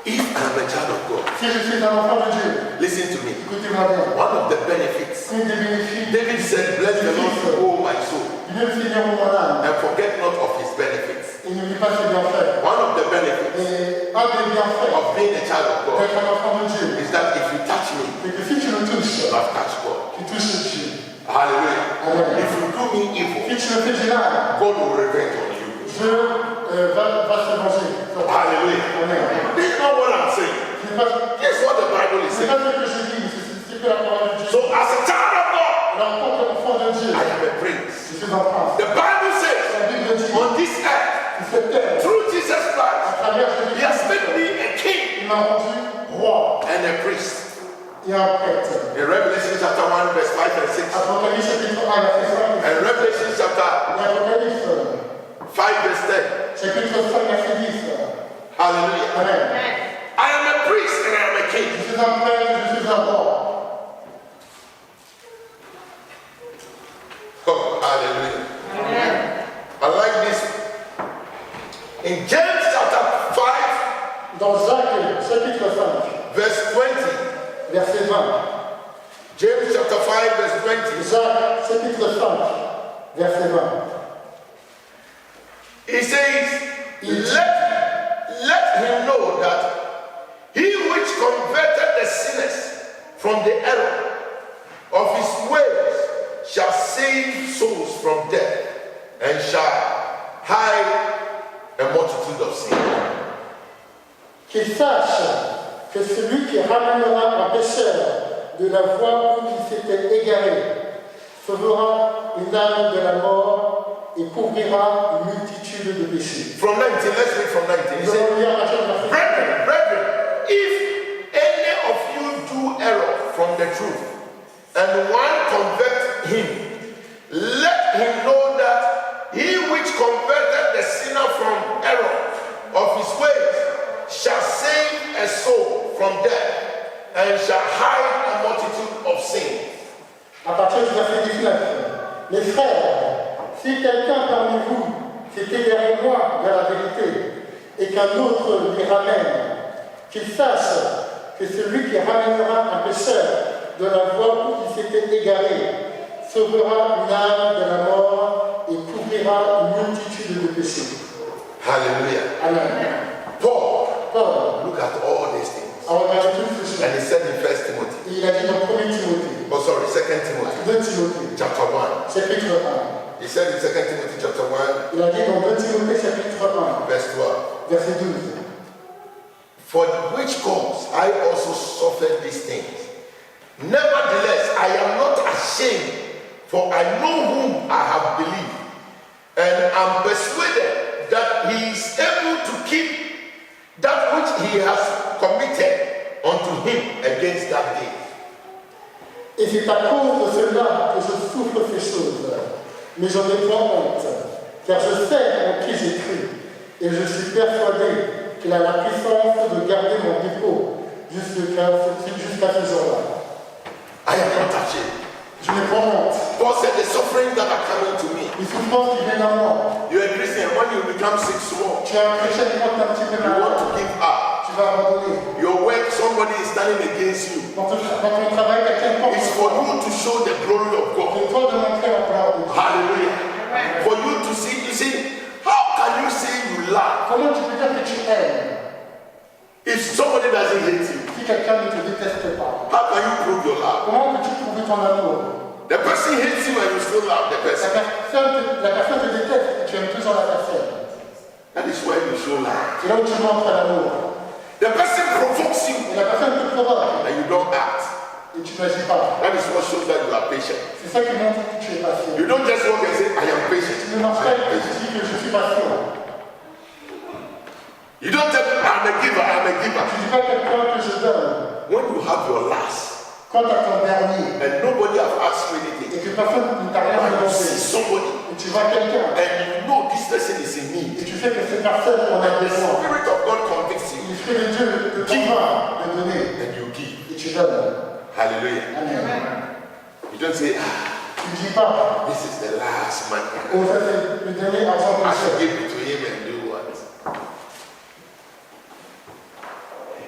If I am a child of God, Si je suis un enfant de Dieu, listen to me. écoutez-moi bien. One of the benefits, Un des bénéfices, David said, bless the Lord, oh my soul, Dieu Seigneur mon âme, and forget not of his benefits. et n'oublie pas ses bienfaits. One of the benefits Et un des bienfaits of being a child of God d'être un enfant de Dieu, is that if you touch me, c'est que si tu me touches, you have touched God. tu touches Dieu. Hallelujah. Amen. If you do me evil, Si tu me fais du mal, God will revenge on you. Dieu va se venger. Hallelujah. Amen. This is not what I'm saying. C'est pas Here's what the Bible is c'est saying. pas ce que je dis, c'est ce que la parole de Dieu. So as a child of God, Alors, en tant qu'enfant de Dieu, I am a prince. je suis un prince. The Bible says, La Bible dit, on this earth, sur cette terre, through Jesus à Christ, travers he has made Jésus-Christ, me a king il m'a rendu roi and a priest. et un prêtre. In Revelation chapter 1, verse 5 and 6. Apocalypse chapitre 1, verset 5. And Revelation chapter Et Apocalypse 5, verse 10. chapitre 5, verset 10. Hallelujah. Amen. I am a priest suis un prêtre, je suis un roi. Oh, hallelujah. Amen. I like this. In James chapter 5, Dans Jacques, chapitre 5, verse 20. verset 20. James chapter 5, verse 20. Jacques, chapitre 5, verset 20. He says, let him know that he which converted the sinners from the error of his ways shall save souls from death and shall hide a multitude of sins. Qu'il sache que celui qui ramènera un pécheur de la voie où il s'était égaré sauvera une âme de la mort et couvrira une multitude de péchés. From 19, let's read from 19. He Nous allons said, lire la chaîne verset. Brethren, if any of you do error from the truth, and one convert him, let him know that he which converted the sinner from error of his ways shall save a soul from death and shall hide a multitude of sins. À partir du verset 19. Mes frères, si quelqu'un parmi vous s'est égaré loin de la vérité et qu'un autre l'y ramène, qu'il sache que celui qui ramènera un pécheur de la voie où il s'était égaré sauvera une âme de la mort et couvrira une multitude de péchés. Hallelujah. Amen. Paul, Paul look at all these things. a regardé toutes ces choses. And he said in 1 Timothy, Et il a dit dans 1 Timothée, oh sorry, 2 Timothy, 2 Timothée, chapter 1. chapitre 1. He said in 2 Timothy chapter 1, Il a dit dans 2 Timothée, chapitre 1, verse 12, verset 12. for which cause I also suffered these things. Nevertheless, I am not ashamed, for I know whom I have believed, and am persuaded that he is able to keep that which he has committed unto him against that day. Et c'est à cause de cela que je souffre ces choses. Mais j'en ai pas honte, car je sais en qui j'ai cru, et je suis persuadé qu'il a la puissance de garder mon dépôt jusqu'à ce jour-là. I am not ashamed. Je n'ai pas honte. Paul said the sufferings that are coming to me. Les souffrances qui viennent à moi. You're a Christian, when you become sick small, Tu es un chrétien qui porte un petit peu you want malade. to give up. Tu vas abandonner. Your work, somebody is standing against you. Dans ton travail, quelqu'un porte. It's for you to show the glory of God. C'est toi de montrer la gloire de Dieu. Hallelujah. For you to see, you see, how can you say you love Comment tu peux dire que tu aimes if somebody doesn't hate you? si quelqu'un ne te déteste pas? How can you prove your love? Comment peux-tu prouver ton amour? The person hates you and you still love the person. La personne te déteste et tu aimes toujours la personne. That is why you show love. C'est là où tu montres l'amour. The person provokes you Et la personne te provoque and you don't act. et tu n'agis pas. That is what shows that you are patient. C'est ça qui montre que tu es patient. You don't just walk and say, I am patient. Tu ne marches pas et tu dis que je suis patient. You don't tell me, I'm a giver, I'm a giver. Tu ne dis pas à quelqu'un que je donne. When you have your last Quand tu as ton dernier and nobody have asked you et anything, que personne ne t'a rien when you demandé see somebody et tu vois quelqu'un and you know this person is in need, et tu sais que cette personne en a the besoin, Spirit of God convicts you l'Esprit de Dieu te convainc de donner and you give. et tu donnes. Hallelujah. Amen. You don't say, Tu ne dis pas, this is the last man. oh ça c'est le dernier argent que I should j'ai. give it to him and do what?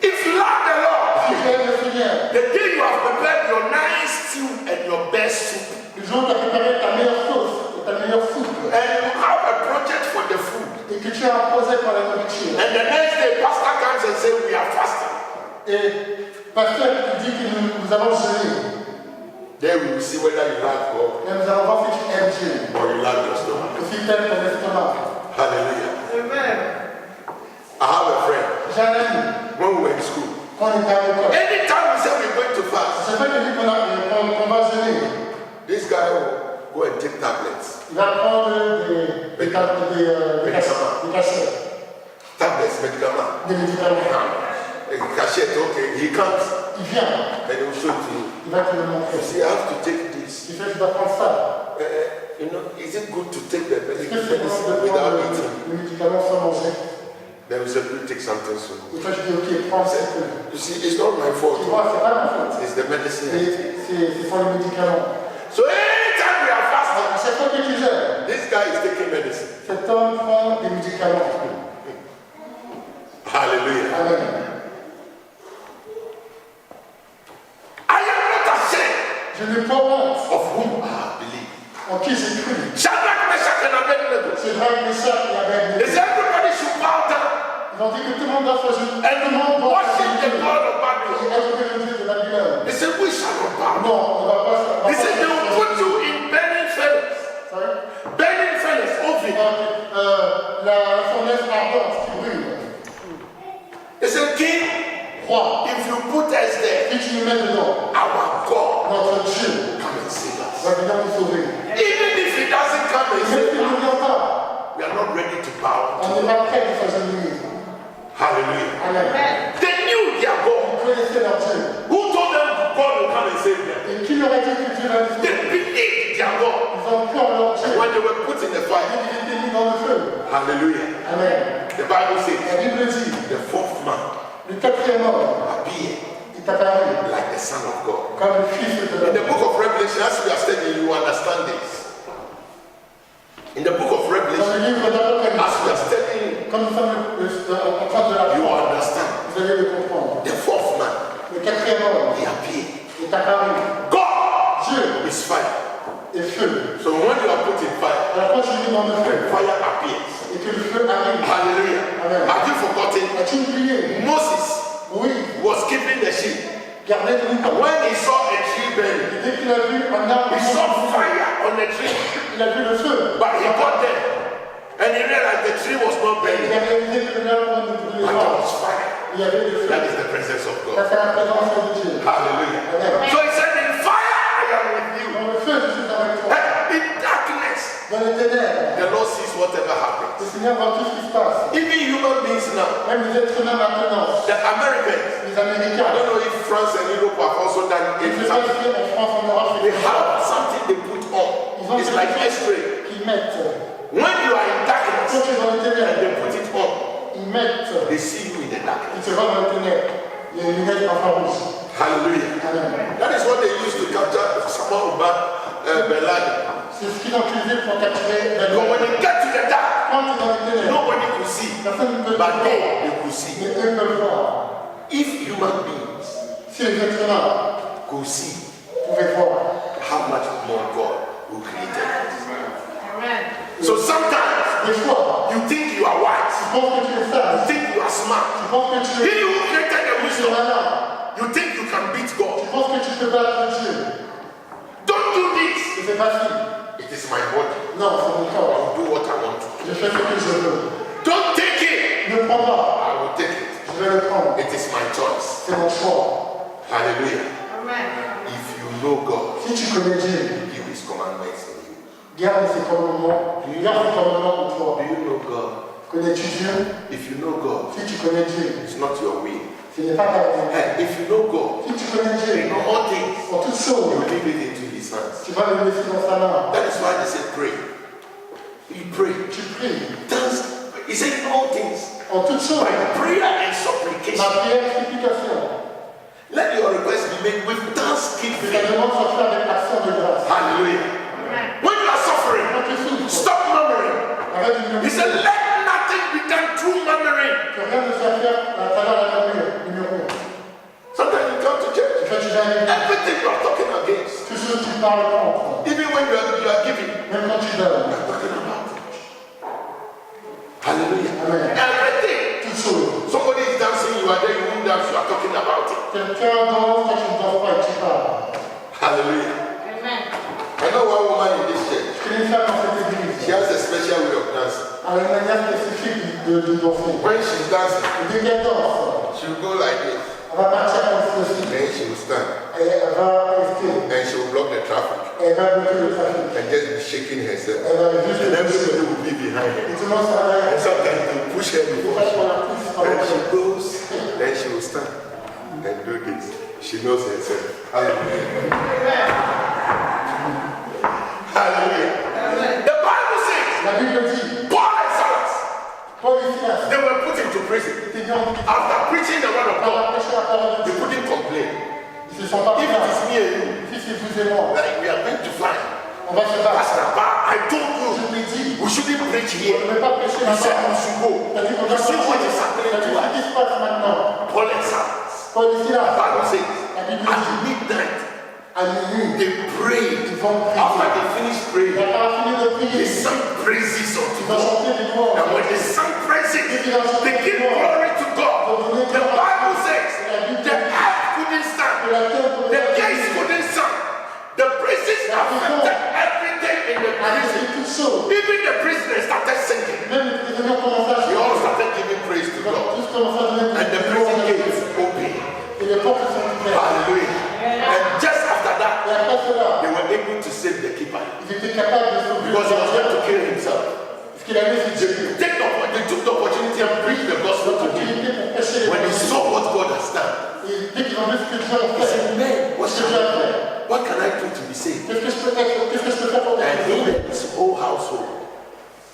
If you love the Lord, Si tu aimes le Seigneur, the day you have prepared your nice stew and your best soup, le jour où tu as préparé ta meilleure sauce et ta meilleure soupe and you have a project for the food, et que tu as un projet pour la nourriture and the next day pastor comes and says we are fasting, et pasteur te dit que nous avons jeûné, then we will see whether you love God et nous allons voir si tu aimes Dieu or you love your stomach. ou si tu aimes ton estomac. Hallelujah. Amen. I have a friend. J'ai un ami, When we were in school, quand on était à l'école, anytime we say we're going to fast, c'est pas qu'il dit qu'on va jeûner. this guy will go and take tablets. Il va prendre des cachets, Tablets, médicaments. des médicaments. Cachette, okay. He comes Il vient, and he will show it to you. il va te le montrer. You see, I have to take this. Il fait, tu dois prendre ça. You know, is it good to take the Est-ce que c'est bon medicine de without prendre eating? le médicament sans manger? Then we said, we'll take something soon. Et toi, je dis, ok, prends cette. You see, it's not my fault. Tu vois, c'est pas ma faute. It's the medicine. C'est pour le médicament. So anytime we are fasting, À chaque fois que tu gères, this guy is taking medicine. cet homme prend des médicaments. Hallelujah. Amen. I am not ashamed Je n'ai pas honte of whom I believe. en qui j'ai cru. Shadrach, Meshach, and Abednego. C'est vrai, Meshach et Abednego. They said everybody should bow down Ils ont dit que tout le monde doit faire juste. and Tout le monde doit worship the faire God of et Babylon. adorer le Dieu de Babylone. They said, we shall not bow down. Non, on ne va pas faire. They said, they will put you in burning furnace. Burning furnace, oven. La fournaise ardente qui brûle. They said, King, Roi, if you put us there, si tu nous mets dedans, our God notre Dieu come and save us. va venir nous sauver. Even if he doesn't come and Mais save s'il ne us, vient pas, we are not ready to bow on to n'est him. pas prêt de s'agenouiller. Hallelujah. Amen. They knew their God. Ils connaissaient leur Dieu. Who told them God will come and save them? Et qui leur a dit que Dieu va les They sauver? believed their God. Ils ont cru en leur Dieu. When they were put in the fire. Ils étaient mis dans le feu. Hallelujah. Amen. The Bible La says Bible dit, the fourth man le quatrième homme appeared est apparu like the Son of God. comme le Fils de In the l'homme. book of Revelation, as we are studying, you understand this. In the book of Dans le Revelation, livre d'Apocalypse, as we are studying, comme nous sommes en train de you l'apprendre, understand. vous allez le comprendre. The fourth man, Le quatrième homme he appeared. est apparu. God Dieu is fire. est feu. So when you are put in fire, Alors quand je suis dans le feu fire appears. et que le feu arrive, Hallelujah. Amen. Have you forgotten? as-tu oublié? Moses Oui, was keeping the sheep. gardez le mouton. When he saw a tree burning, Et dès qu'il a vu un arbre, he saw fire on the tree. il a vu le feu. But he got there and he realized the tree was not Il burning. a réalisé que l'arbre ne brûlait But there pas. was fire. Il y avait le feu. That is the presence of Ça, God. c'est la présence de Dieu. Hallelujah. Amen. So he said, in fire I am with you. Dans le feu, je suis avec toi. And in darkness, Dans les ténèbres, the Lord sees whatever happens. le Seigneur voit tout ce qui se passe. Even human beings now, Même les êtres humains maintenant, the Americans, les I Américains, don't know if France and Europe have also done je it. ne sais pas si en France, en Europe, They have something they put on. It's like X-ray. qu'ils mettent. When you are in Quand darkness tu es dans les and ténèbres, they put it on, ils mettent, they see you in the ils darkness. te voient dans les ténèbres, les lunettes infrarouges. Hallelujah. Amen. That is what they used to capture someone Bin Laden. C'est ce qu'ils ont utilisé pour capturer la Because when they get to the dark, Quand tu es dans les ténèbres, nobody could see. personne ne peut le But voir, they could see. mais eux peuvent voir. If human beings Si les êtres humains could see, pouvaient voir, how much more God who created us. Amen. So sometimes des fois, you think you are tu wise, penses que tu es you sage, think you are smart. tu penses que tu He es who created the wisdom, malin, you think you can beat tu God. penses que tu peux battre Dieu. Don't do this. Je fais pas ci. It is my body. Non, c'est mon corps. I'll do what I want to. Je fais ce que je veux. Don't take it. Ne prends pas. I will take it. Je vais le prendre. It is my choice. C'est mon choix. Hallelujah. Amen. If you know God, Si tu connais Dieu, give his commandments in you. garde ses commandements. Garde ses commandements en toi. Do you know God? Connais-tu Dieu? If you know God, Si tu connais Dieu, it's not your will. ce n'est pas ta volonté. Hey, if you know God, Si tu connais you Dieu, know all things. en toutes You choses, leave it into his hands. tu vas le laisser dans sa main. That is why they say pray. You pray. Tu pries. Thanks. He said in all things. En toutes choses, By prayer and ma supplication. prière et supplication. Let your request be made with Que ta thanksgiving. demande soit faite avec action de grâce. Hallelujah. When you are suffering, Quand tu souffres, stop murmuring. arrête de He murmurer. said, let nothing be done through murmuring. Que rien ne soit fait à travers la murmure. Du murmure. Sometimes you come to church. Quand tu vas à l'église, Everything you are talking against, tout ce que tu parles contre, even when you are giving, même quand tu donnes. you are talking about it. Hallelujah. Amen. Everything. Toutes choses. Somebody is dancing, you are there, you won't dance, you are talking about it. Quelqu'un danse, quand tu ne danses pas et tu parles. Hallelujah. Amen. I know one woman in this church. Je connais une femme dans cette église. She has a special way of dancing. À une manière spécifique de danser. When she's dancing, Et dès qu'elle danse, she will go like this. elle va partir comme ceci. Then she will stand. Et elle va rester. And she will block the traffic. Elle va bloquer le trafic. And just be shaking herself. Elle va juste And le everybody pousser. will be behind her. Et tout le monde sera derrière. And sometimes they will push her Des before fois, she. on la pousse par Then le she pied. goes. Then she will stand and do this. She knows herself. Hallelujah. Hallelujah. The Bible says, La Bible dit, Paul and Silas, Paul et Silas They were put into prison. étaient mis en prison. After preaching the word of Par God, la prêcher la parole de they Dieu. couldn't complain. Ils se sont pas If it is plaints. me and you, Si c'est vous et moi, like we are going to find. on va se battre. Pastor Ba, I told Je you, l'ai dit, we shouldn't preach on here. ne peut pas prêcher He said we là-bas. should go. C'est-à-dire qu'on You doit see what is prêcher. happening C'est-à-dire to ce us. qui se passe maintenant. Paul and Silas. Paul et The Silas, Bible says, la Bible at dit, midnight, à minuit, they prayed. ils vont After prier. they finished Il praying, n'a pas fini de they prier. sang praises unto Ils ont God. chanté des louanges. And when they sang praises, they give glory to God. The Bible says the earth couldn't stand, Que la terre pour the gates couldn't stand. The praises affected everything in the a prison. fait toutes choses. Even the prisoners started singing. Même les prisonniers commencent à They all chanter. started giving praise to Ils ont God. tous commencé à donner And the des prison louanges à Dieu. gates opened. Et les portes se sont ouvertes. Hallelujah. And just after that, Et après cela, they were able to save the keeper. ils étaient capables de sauver Because he was going to kill himself. parce qu'il avait fait Dieu. They took the opportunity and preached the gospel to him. L'opportunité pour prêcher les When he personnes. saw what God has done, Et dès qu'ils ont vu ce que Dieu a he fait, said, man, what ce que shall Dieu a I do? fait, What can I do to be saved? qu'est-ce que je peux faire pour And he être and his whole household,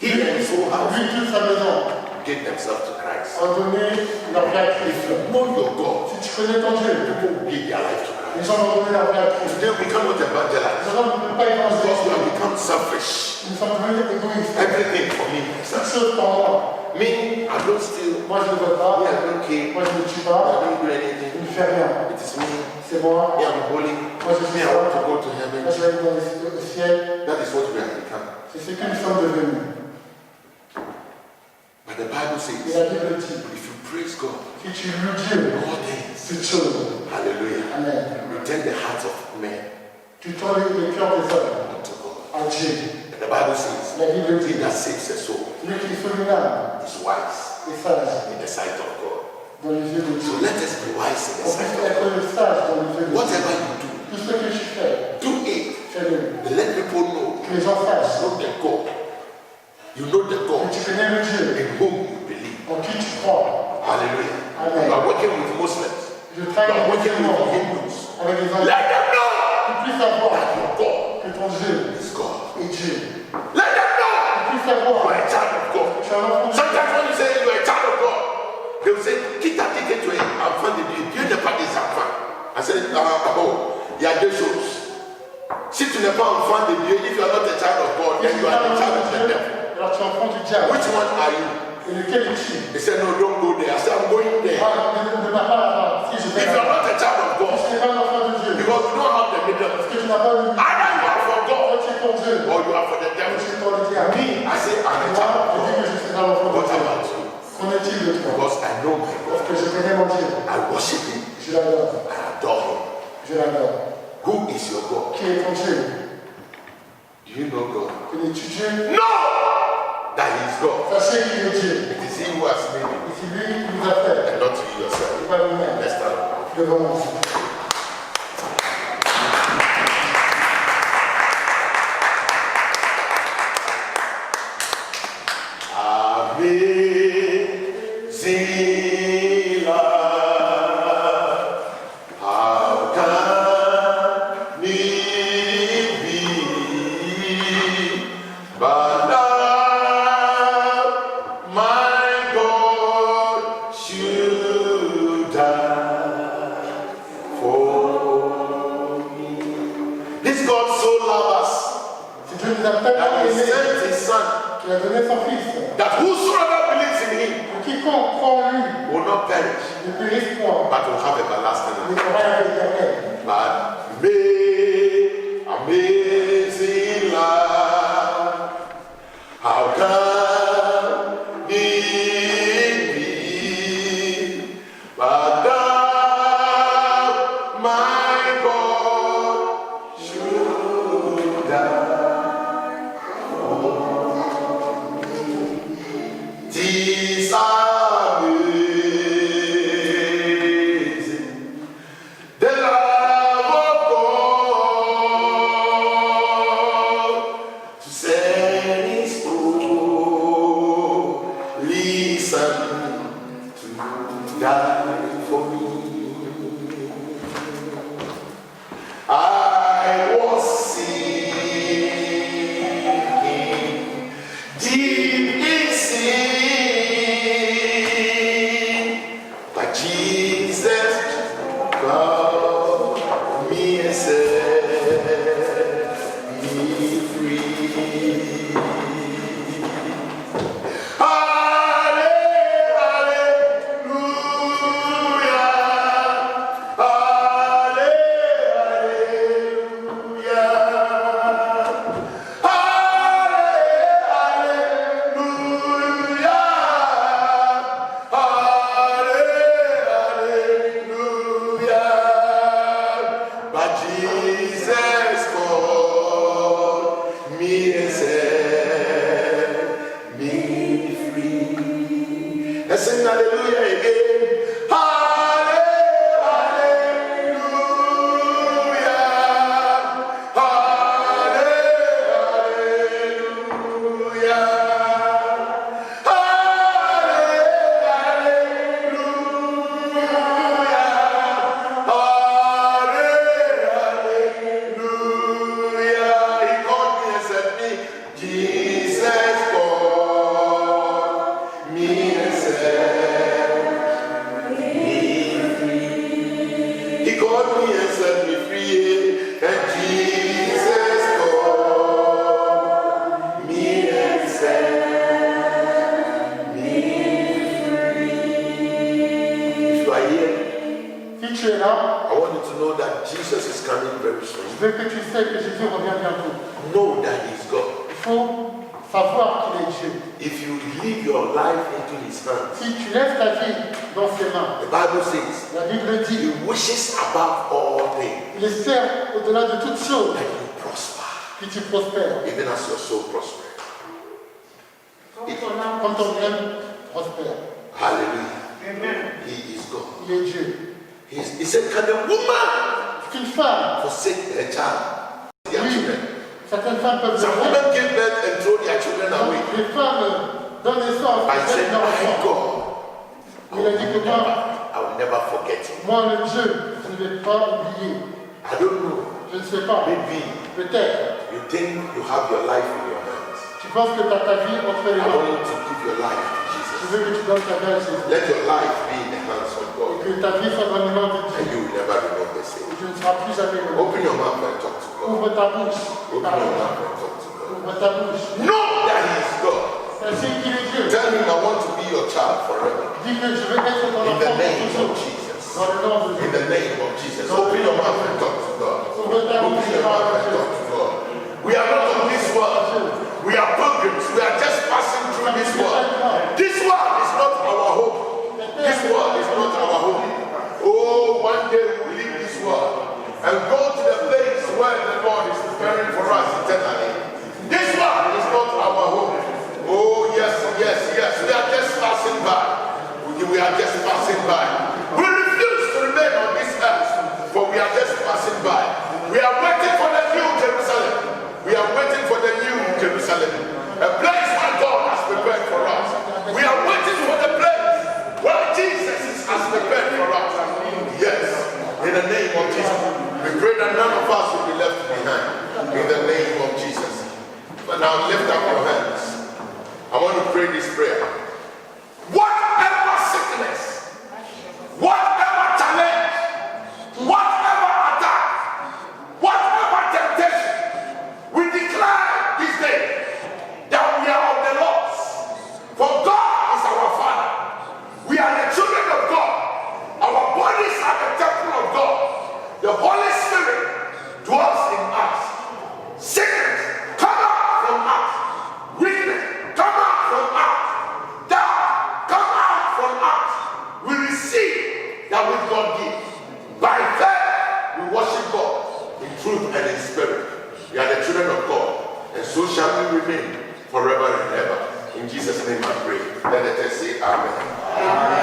he and his whole household Lui, toute sa maison, gave themselves to Christ. ont donné leur vie à If Christ. you know your God, Si tu connais ton Dieu, people will give their life to les Christ. gens vont donner leur vie à Christ. Today we cannot evangelize Les gens ne peuvent pas because we évangéliser. have become selfish. Nous sommes devenus égoïstes. Everything for me. Toute chose pour moi. Me, I don't steal. Moi, je ne veux pas. Me, I don't kill. Moi, je ne tue I pas. don't do Je anything. ne fais rien. It is me. C'est moi. Me, I'm holy. Moi, je Me, suis I want to saint. go to Moi, heaven. je vais aller dans le ciel. That is what we have become. C'est ce que nous sommes devenus. But the Bible Et says, la Bible dit, if you praise God, si tu loues Dieu, all things, toutes choses. hallelujah, Amen. you turn the hearts of men Tu tournes les cœurs des hommes unto God. à Dieu. And the Bible says, La Bible he dit, that saves a soul celui qui sauve une âme is wise est sage in the sight of God. dans les yeux de So Dieu. let us be wise in the On sight peut of God. être sage dans les yeux de Dieu. Whatever you do, Tout ce que tu fais, do it. fais-le. Let people know Que les gens sachent you know the God. You know the que God tu connais le Dieu in whom you believe. en qui tu crois. Hallelujah. Amen. You are working with Muslims. Je You travaille are avec working les with musulmans, Hindus. avec les enfants. Let them know Tu puisses savoir that your God que ton Dieu is God. est Dieu. Let them know Tu puisses you savoir are a child of God. que tu es un enfant de Dieu. Sometimes when you say you are a child of God, they will say, quitte ticket to enfant de Dieu. Dieu n'est pas des enfants. I said, il y a deux choses. Si tu n'es pas enfant de Dieu, if you are not a child of God, then you are a child of the devil. Alors tu es enfant du diable. Which one are you? Et lequel es-tu? He said, no, don't go there. I said, I'm going there. Ah, ne va pas là-bas. Si je If vais you are là-bas. not a child of Si God, tu n'es pas un enfant de Dieu, because you don't have the middle, parce que tu n'as pas le milieu. either you are for God Soit tu es pour Dieu, or you are for the ou devil. tu es pour le diable. Me, I say, I'm a Moi, child of je dis God. que je suis un enfant de What Dieu. about you? Qu'en est-il de toi? Because I know my God. Parce que je connais mon Dieu. I worship Him. Je l'adore. I adore Him. Je l'adore. Who is your God? Qui est ton Dieu? Do you know God? Connais-tu Dieu? No! That He is God. Sachez qu'il est Dieu. It is He who has made you, Et c'est lui qui nous a fait. and not you yourself. Et pas nous-mêmes. Let's stand up. Devant nous. Amazing love, how can it be? But now my God should die for me. This God so loved us C'est Dieu nous a tellement that He aimés sent His Son, qu'il a donné son Fils. that whosoever believes in Him Pour quiconque croit en lui will not perish, ne périsse point, but will have everlasting mais life. aura la vie éternelle. But amazing love, how can it be? But thou, my God, should die for me. 'Tis amazing, the love of God to send His only Son to die for me. I was sinking deep in sin. Jesus called me and set me free. Even as your soul prospers. Quand ton âme prospère. Hallelujah. Amen. He is God. Il est Dieu. He said, can a woman Qu'une femme forsake her child? Their oui. children. Certaines femmes peuvent Some women give birth and throw their children away. Les femmes donnent naissance I said, leur my enfant. God, Il a dit que moi, I will never forget you. moi le Dieu, je ne vais pas oublier. I don't know. Je ne sais pas. Maybe Peut-être. you think you have your life in your hands. Tu penses que tu as ta vie entre les I want mains. you to give your life to Je Jesus. veux que tu donnes ta vie à Jésus. Let your life be in the hands of Et God. que ta vie soit dans les mains de And Dieu. you will never remain the Et same. tu ne seras plus jamais le Open your mouth and talk to God. Ouvre ta bouche. Open Parle. your mouth and talk to God. Ouvre ta bouche. Know that He is God. Sachez qu'il est Dieu. Tell Him, I want to be your child forever. Dis que je veux être ton In the enfant name pour of toujours. Jesus. Dans le nom de In Dieu. the name of Jesus. Open your mouth and talk to God. Ouvre ta Open bouche et your mouth parle à and Dieu. talk to God. We are not of this world. We are pilgrims. We are just passing through this world. This world is not our home. This world is not our home. Oh, one day we will leave this world and go to the place where the Lord is preparing for us eternally. This world is not our home. Oh, yes, yes, yes. We are just passing by. We are just passing by. We refuse to remain on this earth, for we are just passing by. We are waiting for the new Jerusalem. We are waiting for the new Jerusalem. A place where God has prepared for us. We are waiting for the place where Jesus has prepared for us. Yes, in the name of Jesus. We pray that none of us will be left behind. In the name of Jesus. But now lift up your hands. I want to pray this prayer. Whatever sickness, whatever challenge, whatever attack, whatever temptation, we declare this day that we are of the Lord. For God is our Father. We are the children of God. Our bodies are the temple of God. The Holy Spirit dwells in us. Sickness, come out from us. Weakness, come out from us. Doubt, come out from us. We receive that which God gives. By faith, we worship God in truth and in spirit. We are the children of God, and so shall we remain forever and ever. In Jesus' name I pray. Let us say amen.